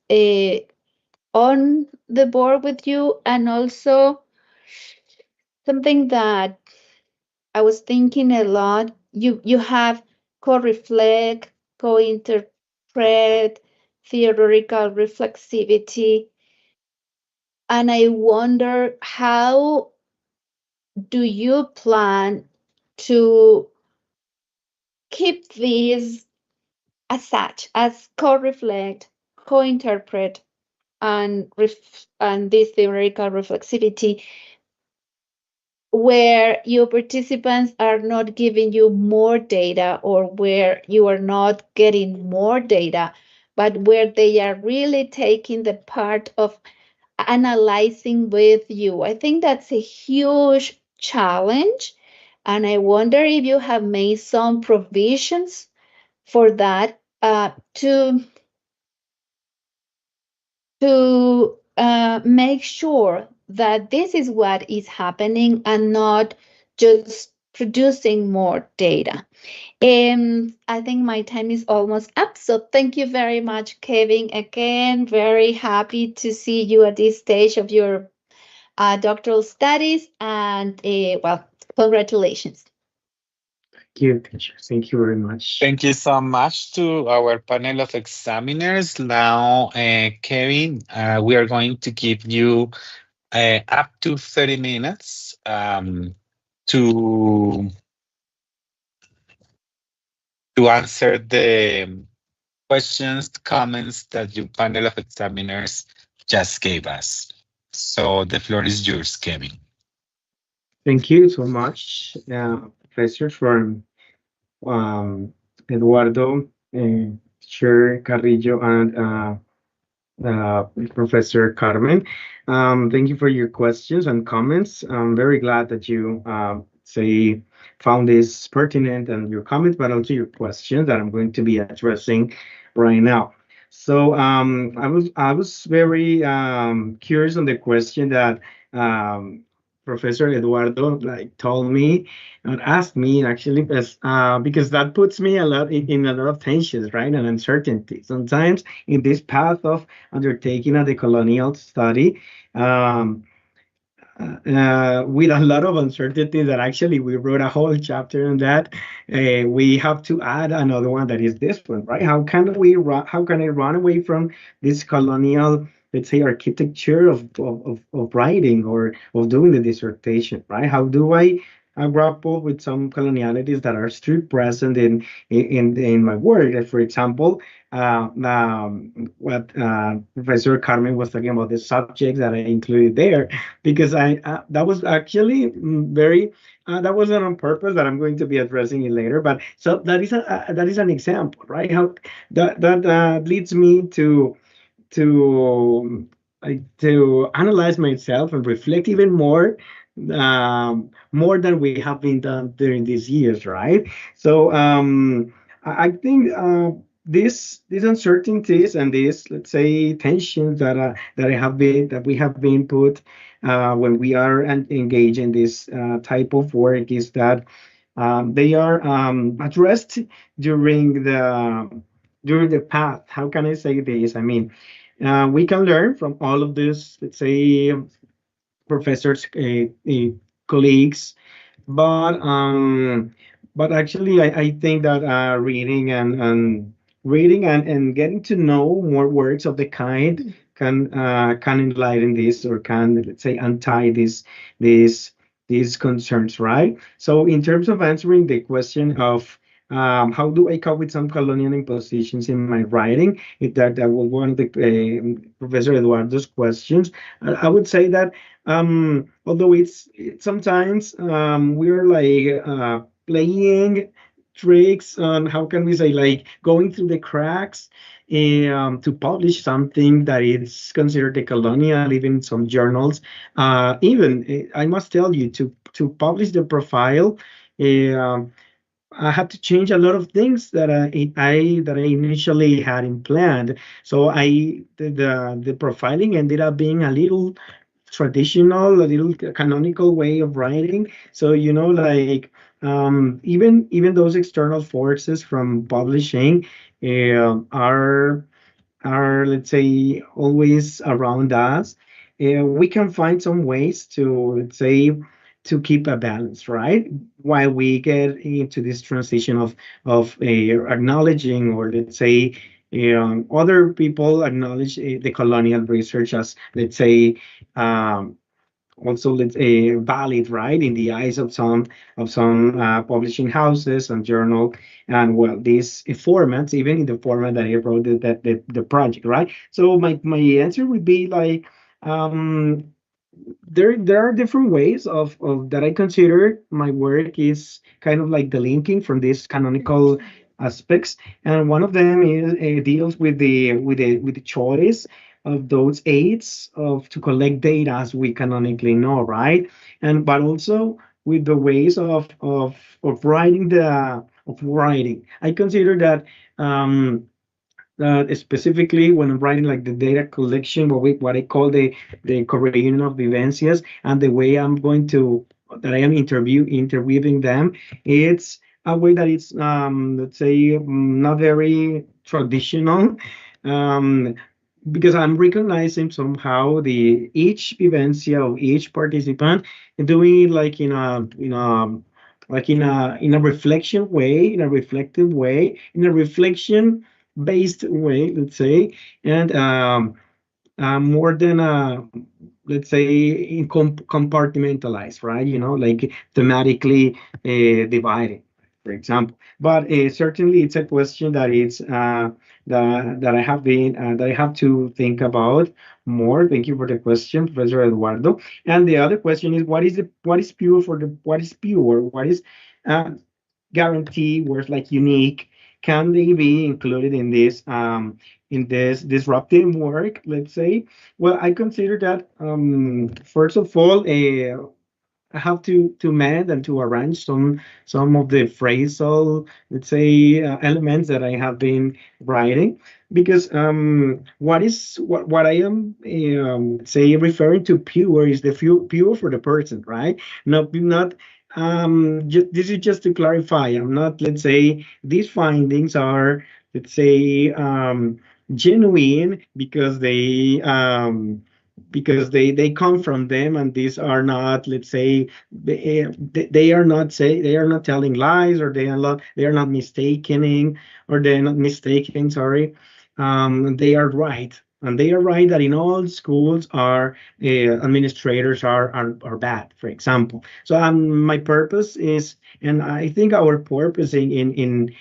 on the board with you? And also something that I was thinking a lot, you have co-reflect, co-interpret, theoretical reflexivity. And I wonder, how do you plan to keep these as such, as co-reflect, co-interpret, and this theoretical reflexivity where your participants are not giving you more data or where you are not getting more data, but where they are really taking the part of analyzing with you. I think that's a huge challenge. And I wonder if you have made some provisions for that to make sure that this is what is happening and not just producing more data. I think my time is almost up. So thank you very much, Kevin. Again, very happy to see you at this stage of your doctoral studies. And well, congratulations. Thank you, teacher. Thank you very much. Thank you so much to our panel of examiners. Now, Kevin, we are going to give you up to 30 minutes to answer the questions, comments that your panel of examiners just gave us. So the floor is yours, Kevin. Thank you so much, Professor, for Eduardo, Teacher Carrillo, and Professor Carmen. Thank you for your questions and comments. I'm very glad that you found this pertinent and your comments, but also your questions that I'm going to be addressing right now. So I was very curious on the question that Professor Eduardo told me and asked me actually because that puts me a lot in a lot of tensions, right, and uncertainty. Sometimes in this path of undertaking a decolonial study, with a lot of uncertainty that actually we wrote a whole chapter on that. We have to add another one that is this one, right? How can I run away from this colonial, let's say, architecture of writing or of doing the dissertation, right? How do I grapple with some colonialities that are still present in my work? For example, what Professor Carmen was talking about, the subjects that I included there, because I that was actually very that wasn't on purpose, that I'm going to be addressing it later. But so that is an example, right? How that leads me to analyze myself and reflect even more than we have been done during these years, right? So I think these uncertainties and these, let's say, tensions that we have been put when we are engaged in this type of work is that they are addressed during the path. How can I say this? I mean, we can learn from all of this, let's say, professors, colleagues, but actually, I think that reading and getting to know more works of the kind can enlighten this, or can, let's say, untie these concerns, right? So in terms of answering the question of how do I cope with some colonial impositions in my writing, that was one of the Professor Eduardo's questions. I would say that although it's sometimes we're like playing tricks on, how can we say, like going through the cracks to publish something that is considered decolonial, even in some journals. Even I must tell you, to publish the profile, I had to change a lot of things that I initially had in planned. So the profiling ended up being a little traditional, a little canonical way of writing. So like even those external forces from publishing are let's say always around us. We can find some ways to, let's say, to keep a balance, right? While we get into this transition of acknowledging, or let's say, other people acknowledge the colonial research as, let's say, also let's valid, right, in the eyes of some publishing houses and journal, and well, these formats, even in the format that I wrote the project, right? So my answer would be like, there are different ways of that I consider my work is kind of like the linking from these canonical aspects, and one of them is deals with the choice of those aids of to collect data as we canonically know, right? And but also with the ways of writing of writing. I consider that specifically when I'm writing like the data collection, what I call the correction of vivencias, and the way I'm going to that I am interviewing them, it's a way that it's let's say not very traditional, um, because I'm recognizing somehow the each vivencia of each participant and doing it like in a reflection way, in a reflective way, in a reflection based way, let's say, and more than let's say compartmentalized, right? Like thematically divided, for example. But certainly, it's a question that it's that I have been that I have to think about more. Thank you for the question, Professor Eduardo. And the other question is, what is pure for the what is pure? What is uh, guarantee? Words like unique? Can they be included in this disruptive work, let's say? Well, I consider that first of all, I have to mend and to arrange some of the phrasal, let's say, elements that I have been writing, because what I am say referring to pure is the pure for the person, right? Not this is just to clarify. I'm not, let's say, these findings are, let's say, genuine because they come from them, and these are not, let's say, they are not telling lies, or they are not mistaking, or they're not mistaken, sorry. They are right, and they are right that in all schools are administrators are bad, for example. So my purpose is, and I think our purpose in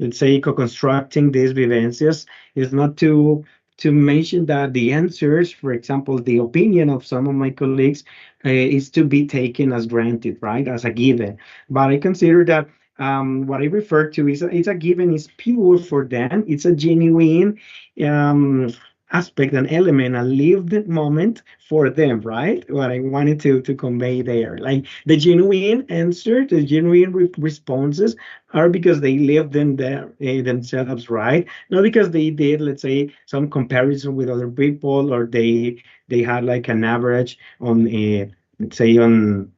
let's say co-constructing these vivencias is not to mention that the answers, for example, the opinion of some of my colleagues, is to be taken as granted, right, as a given. But I consider that what I refer to is a given, is pure for them. It's a genuine um, aspect, an element, a lived moment for them, right? What I wanted to convey there, like the genuine answer, the genuine responses are because they lived them there themselves, right? Not because they did, let's say, some comparison with other people, or they had like an average on a, let's say, on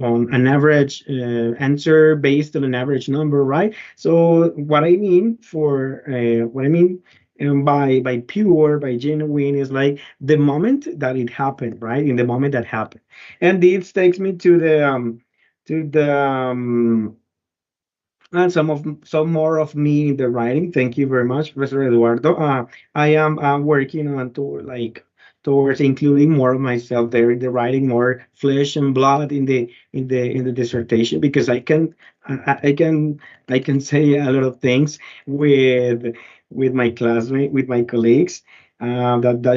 an average answer based on an average number, right? So what I mean by pure, by genuine, is like the moment that it happened, right? In the moment that happened, and this takes me to the and some more of me in the writing. Thank you very much, Professor Eduardo. I am working on towards including more of myself there in the writing, more flesh and blood in the dissertation, because I can say a lot of things with my classmate, with my colleagues. That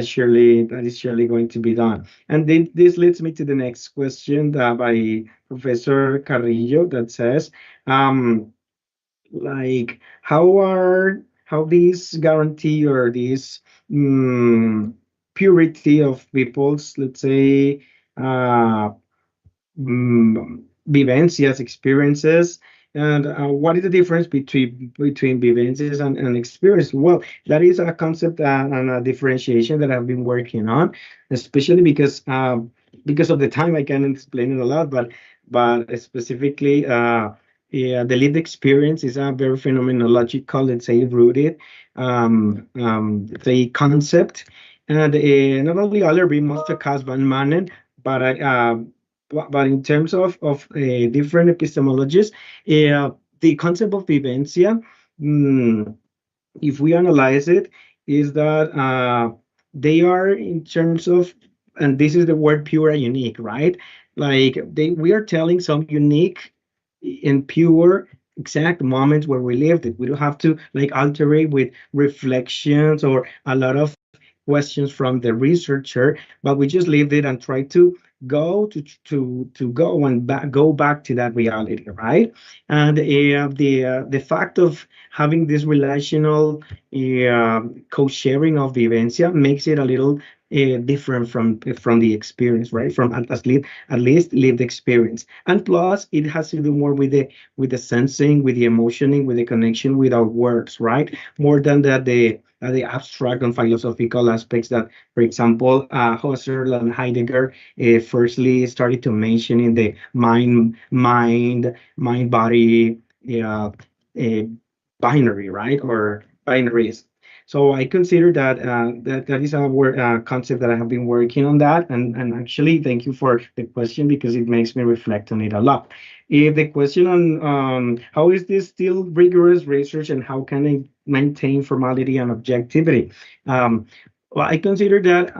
is surely going to be done. And then this leads me to the next question by Professor Carrillo, that says, like, how these guarantee, or this mm, purity of people's, let's say, uh, vivencias, experiences, and what is the difference between vivencias and experience? Well, that is a concept and a differentiation that I've been working on, especially because of the time I can explain it a lot, but specifically, yeah, the lived experience is a very phenomenological, let's say, rooted, the concept, and not only other we must cast van manen, but but in terms of different epistemologies, the concept of vivencia, mm, if we analyze it, is that they are in terms of, and this is the word pure and unique, right? Like we are telling some unique and pure exact moments where we lived it. We don't have to like alter it with reflections or a lot of questions from the researcher, but we just leave it and try to go back to that reality, right? And the fact of having this relational co-sharing of vivencia makes it a little different from the experience, right? From at least lived experience, and plus it has to do more with the sensing, with the emotioning, with the connection with our words, right? More than that the abstract and philosophical aspects that, for example, Husserl and Heidegger firstly started to mention in the mind body binary, right? Or binaries. So I consider that that is a concept that I have been working on that, and actually thank you for the question because it makes me reflect on it a lot. If the question on how is this still rigorous research and how can I maintain formality and objectivity? Well, I consider that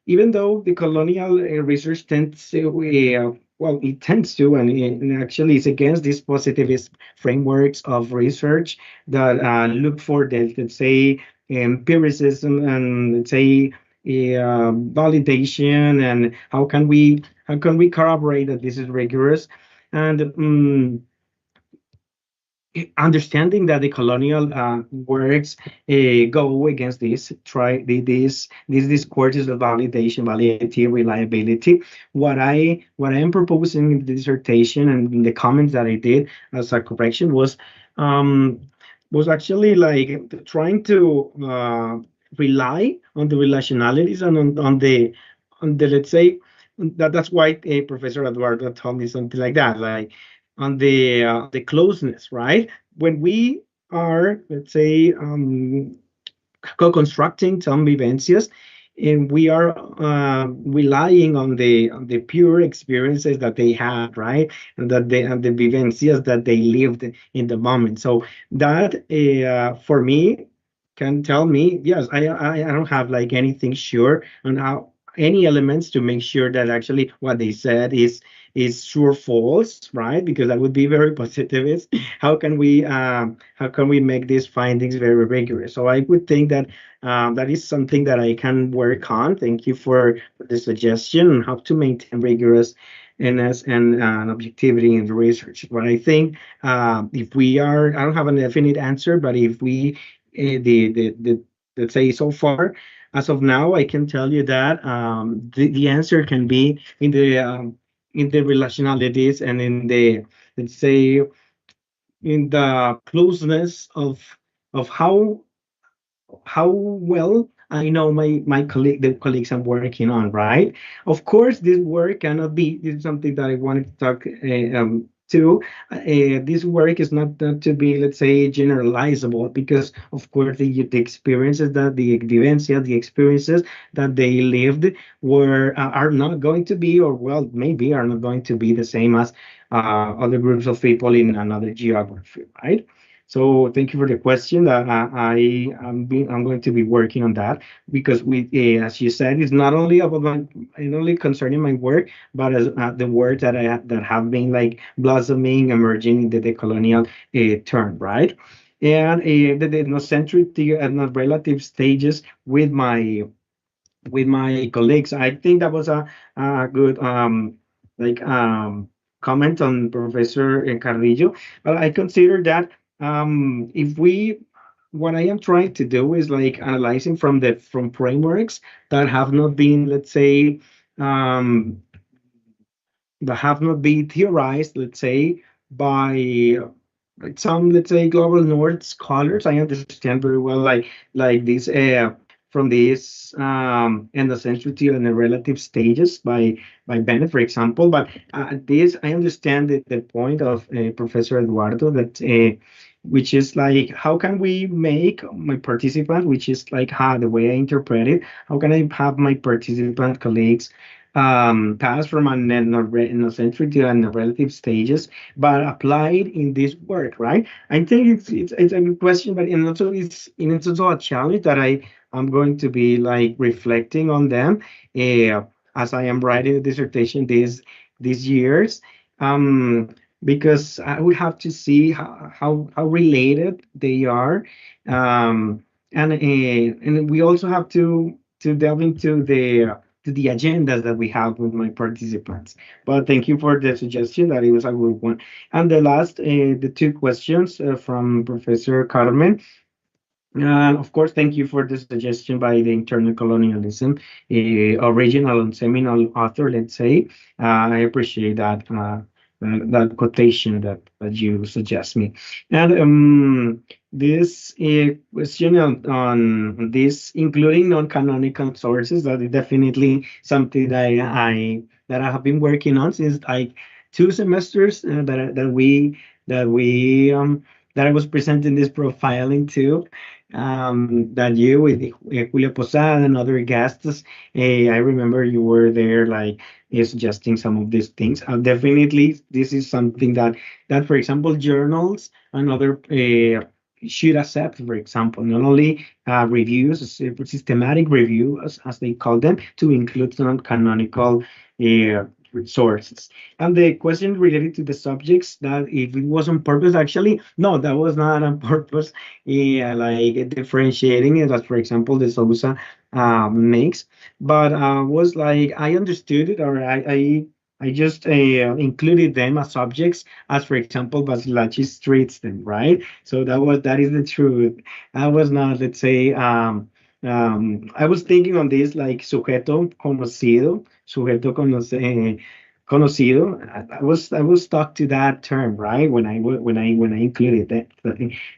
even though the colonial research tends to well, it tends to, and actually it's against these positivist frameworks of research that look for the, let's say, empiricism and let's say validation, and how can we corroborate that this is rigorous, and understanding that the colonial works go against this, these discourses of validation, validity, reliability. What I am proposing in the dissertation and in the comments that I did as a correction was actually like trying to rely on the relationalities and on the let's say that's why Professor Eduardo told me something like that, like on the closeness, right? When we are, let's say, co-constructing some vivencias, and we are relying on the pure experiences that they had, right? And that they and the vivencias that they lived in the moment. So that for me can tell me, yes, I don't have like anything sure on how any elements to make sure that actually what they said is true or false, right? Because that would be very positivist. How can we make these findings very rigorous? So I would think that that is something that I can work on. Thank you for the suggestion on how to maintain rigorous and objectivity in the research. But I think if we are, I don't have a definite answer, but if we the let's say so far as of now, I can tell you that the answer can be in the relationalities and in the, let's say, in the closeness of how well I know the colleagues I'm working on, right? Of course, this work cannot be. This is something that I wanted to talk to. This work is not to be, let's say, generalizable because, of course, the experiences that the vivencia, the experiences that they lived were are not going to be, or well, maybe are not going to be the same as other groups of people in another geography, right? So thank you for the question. I'm going to be working on that because as you said, it's not only about not only concerning my work, but as the work that that have been like blossoming, emerging in the decolonial turn, right? And the etnocentric and the relative stages with my colleagues. I think that was a good like comment on Professor Carrillo. But I consider that if we what I am trying to do is like analyzing from frameworks that have not been, let's say, um, that have not been theorized, let's say, by like some, let's say, global north scholars. I understand very well like this from this endocentricity and the relative stages by Bennett, for example. But this I understand the point of Professor Eduardo that which is like how can we make my participant, which is like how the way I interpret it, how can I have my participant colleagues pass from an ethnocentric to an relative stages, but applied in this work, right? I think it's a good question, but it's also a challenge that I'm going to be like reflecting on them as I am writing the dissertation these years. Because I would have to see how related they are. And we also have to delve into the agendas that we have with my participants. But thank you for the suggestion. That it was a good one. And the last, the two questions from Professor Carmen. Of course, thank you for the suggestion by the internal colonialism, original and seminal author, let's say. I appreciate that quotation that you suggest me. And this question on this, including non-canonical sources, that is definitely something that I have been working on since like 2 semesters that I was presenting this profiling to, that you with Julia Posada and other guests. I remember you were there, like suggesting some of these things. Definitely, this is something that, for example, journals and other should accept. For example, not only reviews, systematic review, as they call them, to include non-canonical sources. And the question related to the subjects, that if it was on purpose, actually, no, that was not on purpose. Like differentiating it, as for example, the Sousa makes, but was like I understood it, or I just included them as subjects, as for example, Basilachi treats them, right? So that is the truth. I was not, let's say, I was thinking on this like sujeto conocido. I was stuck to that term, right? When I included that.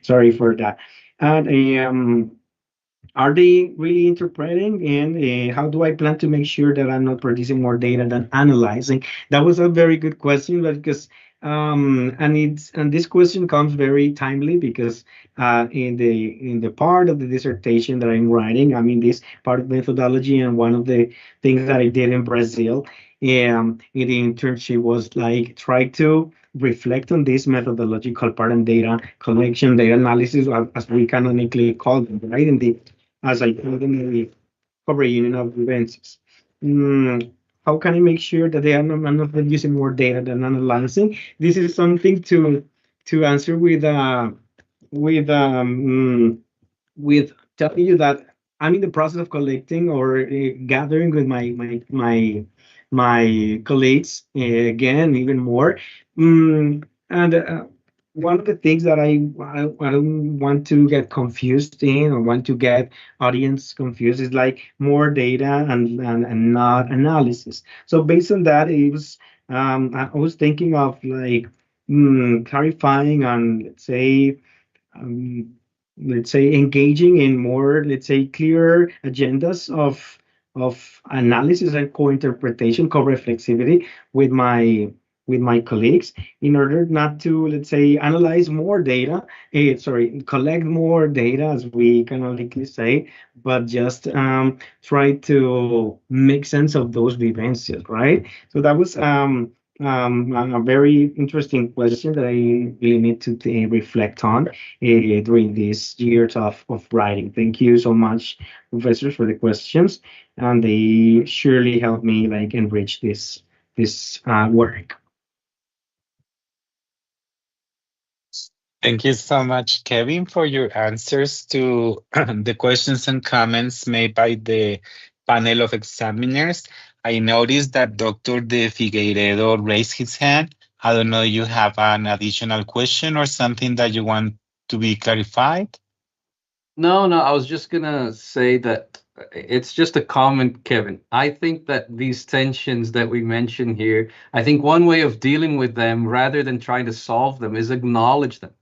Sorry for that. And are they really interpreting? And how do I plan to make sure that I'm not producing more data than analyzing? That was a very good question, because and this question comes very timely, because in the part of the dissertation that I'm writing, I mean this part of methodology, and one of the things that I did in Brazil, in the internship, was like try to reflect on this methodological part and data collection, data analysis, as we canonically call them, right? As I told them, in the corporate union of vivencias. How can I make sure that I'm not using more data than analyzing? This is something to answer with telling you that I'm in the process of collecting, or gathering with my colleagues, again, even more. And one of the things that I don't want to get confused in, or want to get audience confused, is like more data and not analysis. So based on that, it was I was thinking of like clarifying on, let's say engaging in more, let's say, clearer agendas of analysis and co-interpretation, co-reflexivity with my colleagues, in order not to, let's say, analyze more data, collect more data, as we canonically say, but just try to make sense of those vivencias, right? So that was a very interesting question that I really need to reflect on during these years of writing. Thank you so much, professors, for the questions, and they surely help me like enrich this work. Thank you so much, Kevin, for your answers to the questions and comments made by the panel of examiners. I noticed that Dr. De Figueiredo raised his hand. I don't know if you have an additional question or something that you want to be clarified. No, I was just gonna say that it's just a comment, Kevin. I think that these tensions that we mention here, I think one way of dealing with them, rather than trying to solve them, is acknowledge them.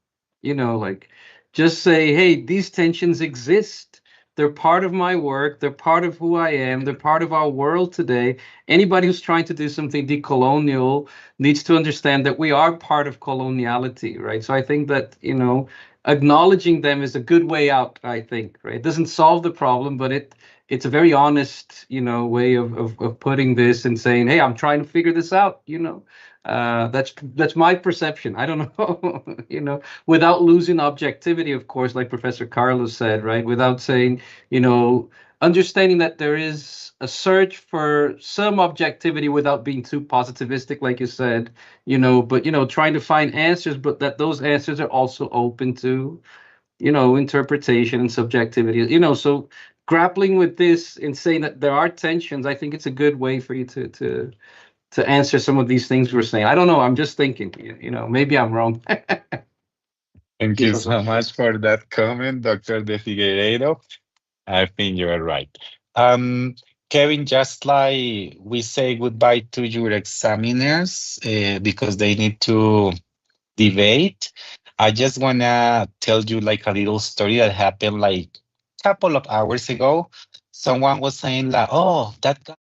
Like just say, hey, these tensions exist. They're part of my work. They're part of who I am. They're part of our world today. Anybody who's trying to do something decolonial needs to understand that we are part of coloniality, right? So I think that, acknowledging them is a good way out, I think, right? It doesn't solve the problem, but it's a very honest, way of putting this and saying, hey, I'm trying to figure this out, that's my perception. I don't know, without losing objectivity, of course, like Professor Carlos said, right? Without saying, understanding that there is a search for some objectivity without being too positivistic, like you said, but, trying to find answers, but that those answers are also open to interpretation and subjectivity, so grappling with this and saying that there are tensions, I think it's a good way for you to answer some of these things we're saying. I don't know, I'm just thinking, maybe I'm wrong. Thank you so much for that comment, Dr. De Figueiredo. I think you are right. Kevin, just like we say goodbye to your examiners because they need to debate, I just wanna tell you like a little story that happened like a couple of hours ago. Someone was saying like, oh, that guy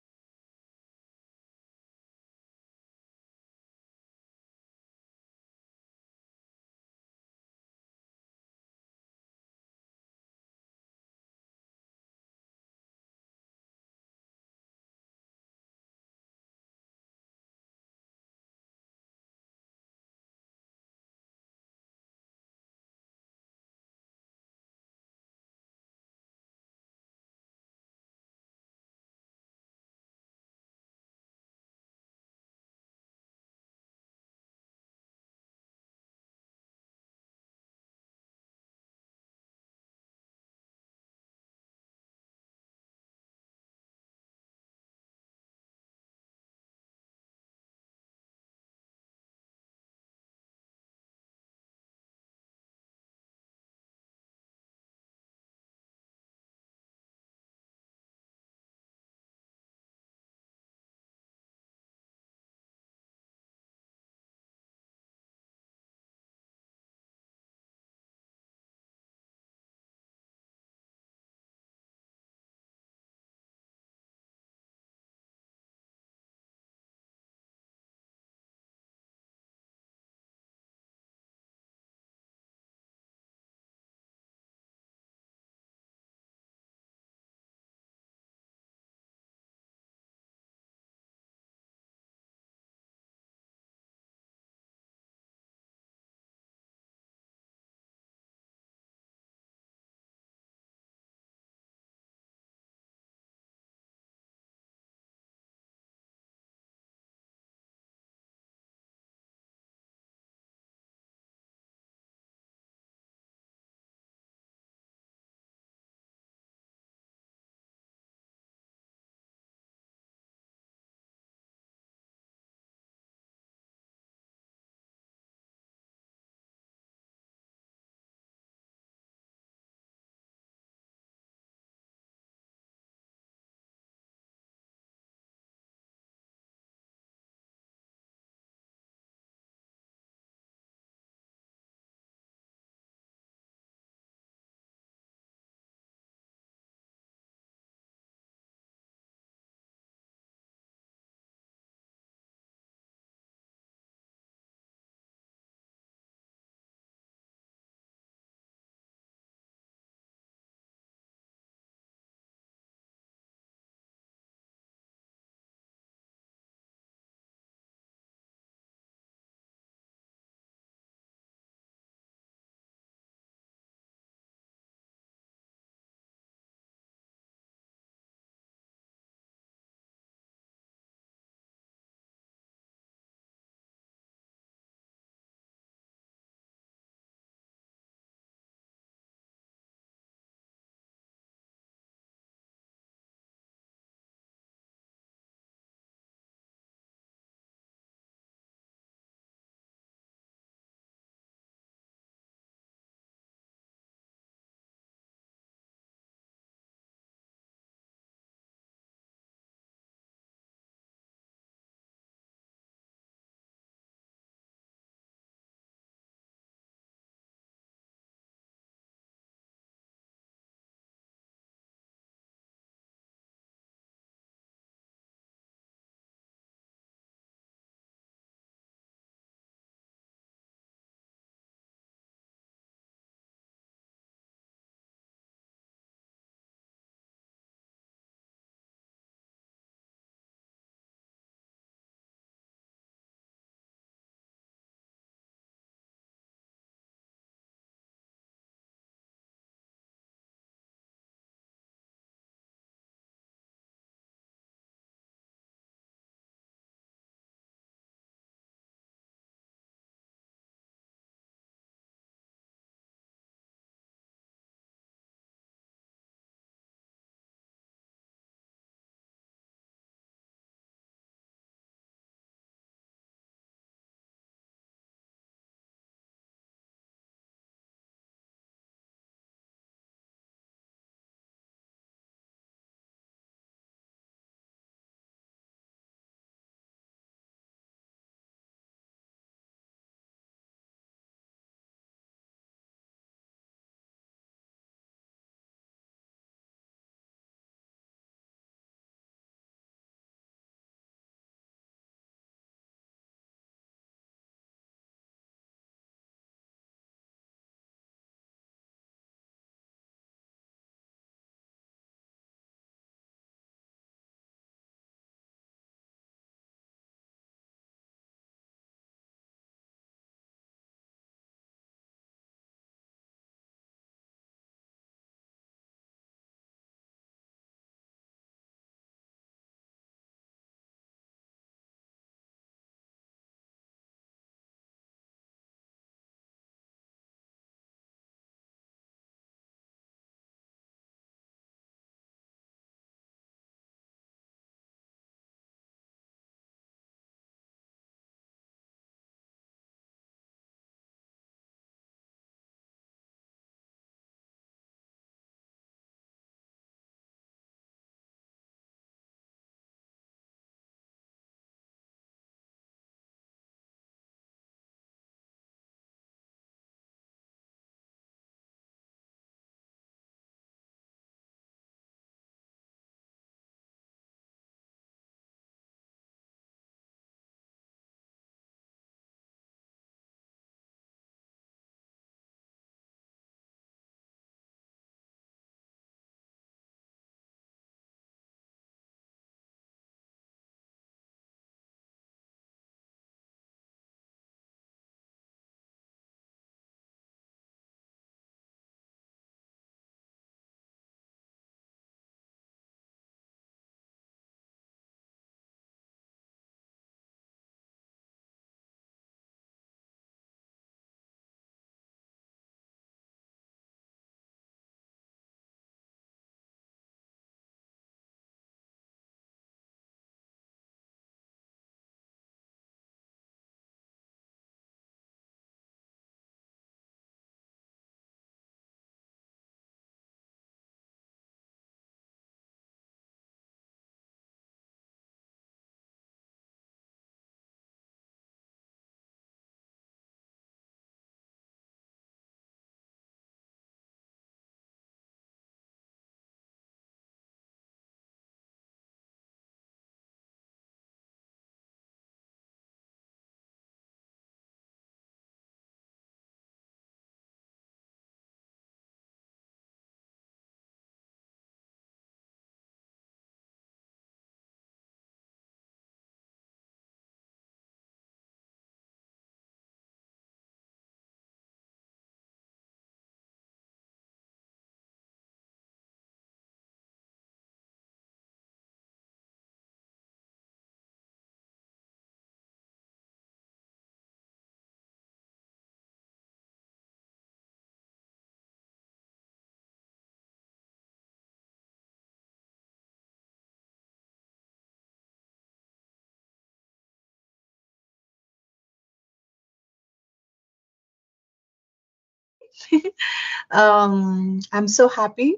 I'm so happy.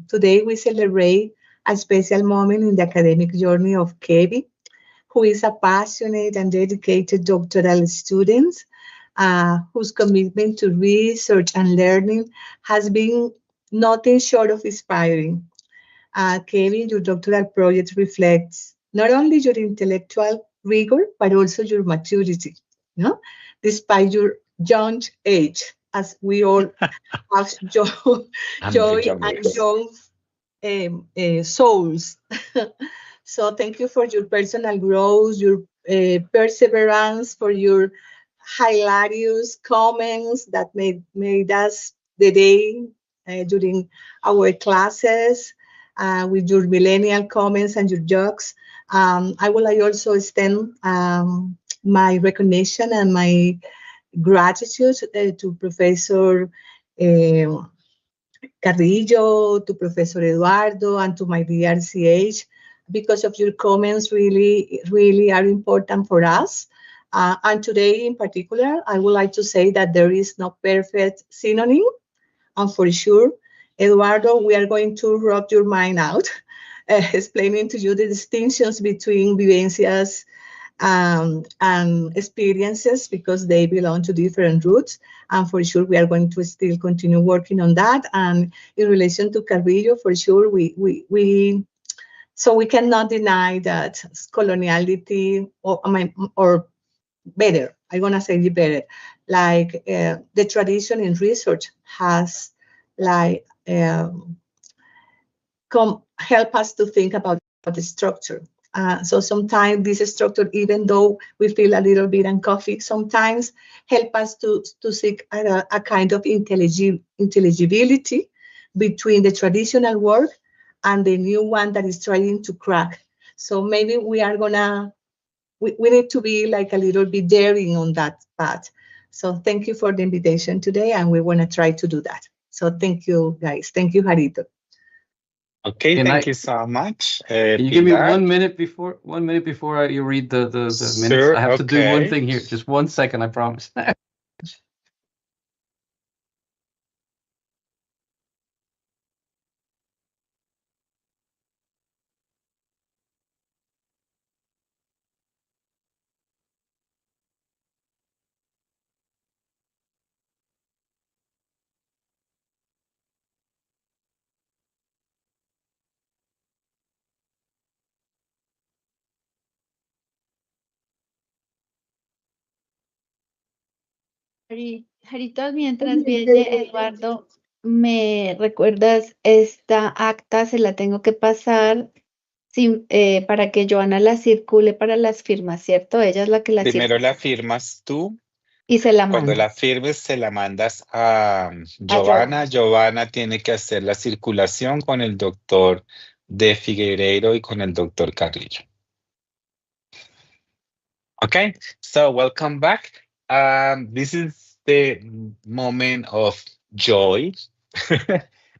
Today we celebrate a special moment in the academic journey of Kevin, who is a passionate and dedicated doctoral student whose commitment to research and learning has been nothing short of inspiring. Kevin, your doctoral project reflects not only your intellectual rigor, but also your maturity, you know? Despite your young age, as we all have joy and young souls. So thank you for your personal growth, your perseverance, for your hilarious comments that made us the day during our classes, with your millennial comments and your jokes. I would like also extend my recognition and my gratitude to Professor Carrillo, to Professor Eduardo, and to my DRCH, because of your comments really are important for us. And today in particular, I would like to say that there is no perfect synonym. And for sure, Eduardo, we are going to rub your mind out, explaining to you the distinctions between vivencias and experiences, because they belong to different roots. And for sure, we are going to still continue working on that. And in relation to Carrillo, for sure, so we cannot deny that coloniality, or better, I'm gonna say it better, like the tradition in research has like help us to think about the structure. So sometimes this structure, even though we feel a little bit uncomfy, sometimes help us to seek a kind of intelligibility between the traditional work and the new one that is trying to crack. So maybe we are gonna, we need to be like a little bit daring on that path. So thank you for the invitation today, and we want to try to do that. So thank you, guys. Thank you, Jarito. Okay, thank you so much. Can you give me 1 minute before you read the minutes? I have to do one thing here. Just 1 second, I promise. Jarito, mientras viene Eduardo, ¿me recuerdas esta acta? Se la tengo que pasar para que Joana la circule para las firmas, ¿cierto? Ella es la que la Primero circula. la firmas tú. Y se la manda. Cuando la firmes, se la mandas a Joana. Joana tiene que hacer la circulación con el doctor de Figueiredo y con el doctor Carrillo. Okay, so welcome back. This is the moment of joy,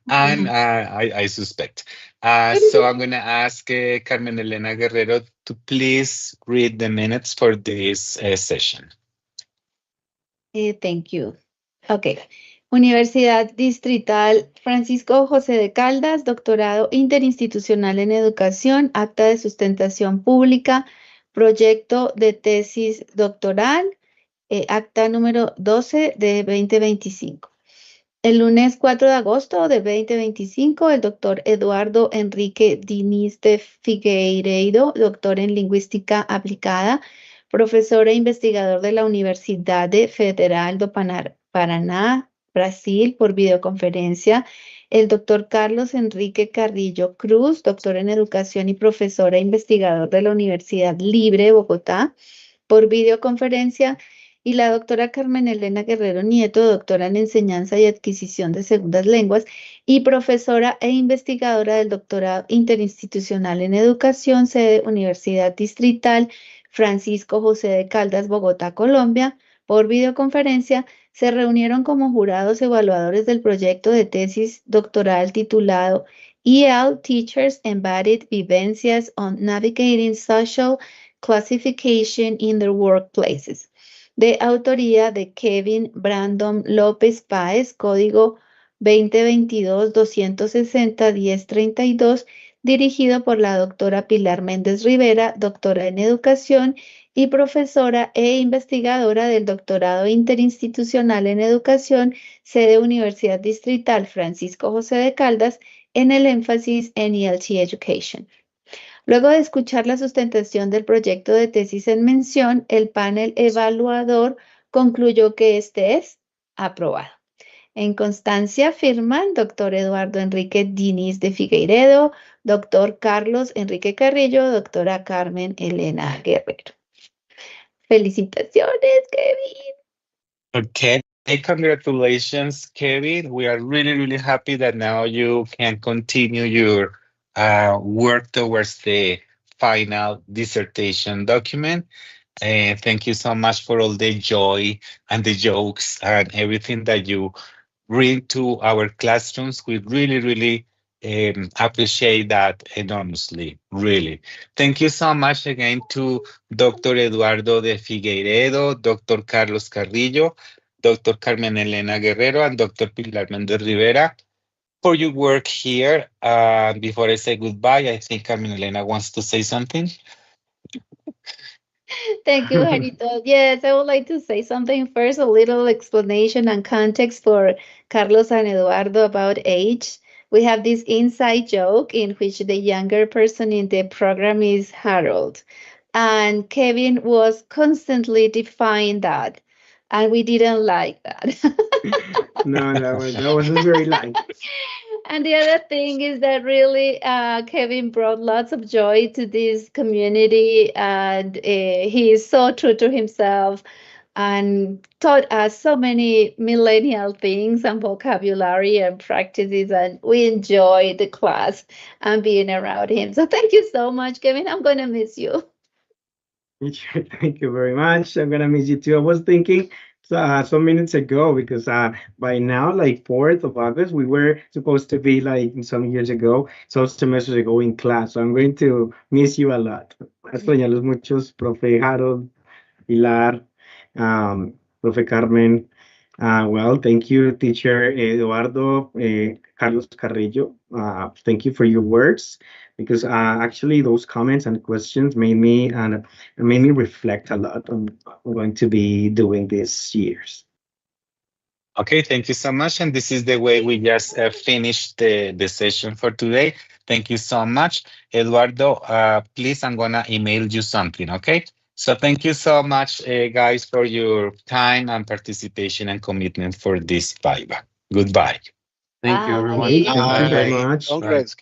and I suspect. So I'm going to ask Carmen Helena Guerrero to please read the minutes for this session. Thank you. Okay. Universidad Distrital Francisco José de Caldas, doctorado interinstitucional en educación, acta de sustentación pública, proyecto de tesis doctoral, acta número 12 de 2025. El lunes 4 de agosto de 2025, el doctor Eduardo Enrique Diniz de Figueiredo, doctor en lingüística aplicada, profesor e investigador de la Universidad Federal do Paraná, Brasil, por videoconferencia. El doctor Carlos Enrique Carrillo Cruz, doctor en educación y profesor e investigador de la Universidad Libre, Bogotá, por videoconferencia. Y la doctora Carmen Helena Guerrero Nieto, doctora en enseñanza y adquisición de segundas lenguas y profesora e investigadora del doctorado interinstitucional en educación, sede Universidad Distrital Francisco José de Caldas, Bogotá, Colombia, por videoconferencia, se reunieron como jurados evaluadores del proyecto de tesis doctoral titulado EL Teachers Embodied Vivencias on Navigating Social Classification in Their Workplaces, de autoría de Kevin Brandom López Páez, código 2022-260-1032, dirigido por la doctora Pilar Méndez Rivera, doctora en educación y profesora e investigadora del doctorado interinstitucional en educación, sede Universidad Distrital Francisco José de Caldas, en el énfasis en ELT Education. Luego de escuchar la sustentación del proyecto de tesis en mención, el panel evaluador concluyó que este es aprobado. En constancia firman doctor Eduardo Enrique Diniz de Figueiredo, doctor Carlos Enrique Carrillo, doctora Carmen Helena Guerrero. Felicitaciones, Kevin. Okay, congratulations, Kevin. We are really, really happy that now you can continue your work towards the final dissertation document. Thank you so much for all the joy and the jokes and everything that you bring to our classrooms. We really, really appreciate that enormously, really. Thank you so much again to Dr. Eduardo de Figueiredo, Dr. Carlos Carrillo, Dr. Carmen Elena Guerrero, and Dr. Pilar Méndez Rivera for your work here. Before I say goodbye, I think Carmen Elena wants to say something. Thank you, Janito. Yes, I would like to say something first, a little explanation and context for Carlos and Eduardo about age. We have this inside joke in which the younger person in the program is Harold. And Kevin was constantly defying that. And we didn't like that. No, that wasn't very light. And the other thing is that really Kevin brought lots of joy to this community, and he is so true to himself and taught us so many millennial things and vocabulary and practices, and we enjoyed the class and being around him. So thank you so much, Kevin. I'm going to miss you. Thank you very much. I'm going to miss you too. I was thinking some minutes ago, because by now, like 4th of August, we were supposed to be like some years ago, some semesters ago in class. So I'm going to miss you a lot. Extrañarlos muchos, Profe Harold, Pilar, Profe Carmen. Well, thank you, Teacher Eduardo, Carlos Carrillo. Thank you for your words, because actually those comments and questions made me reflect a lot on what I'm going to be doing this years. Okay, thank you so much. And this is the way we just finished the session for today. Thank you so much. Eduardo, please, I'm going to email you something, okay? So thank you so much, guys, for your time and participation and commitment for this Viva. Goodbye. Thank you, everyone. Thank you very much. Congrats.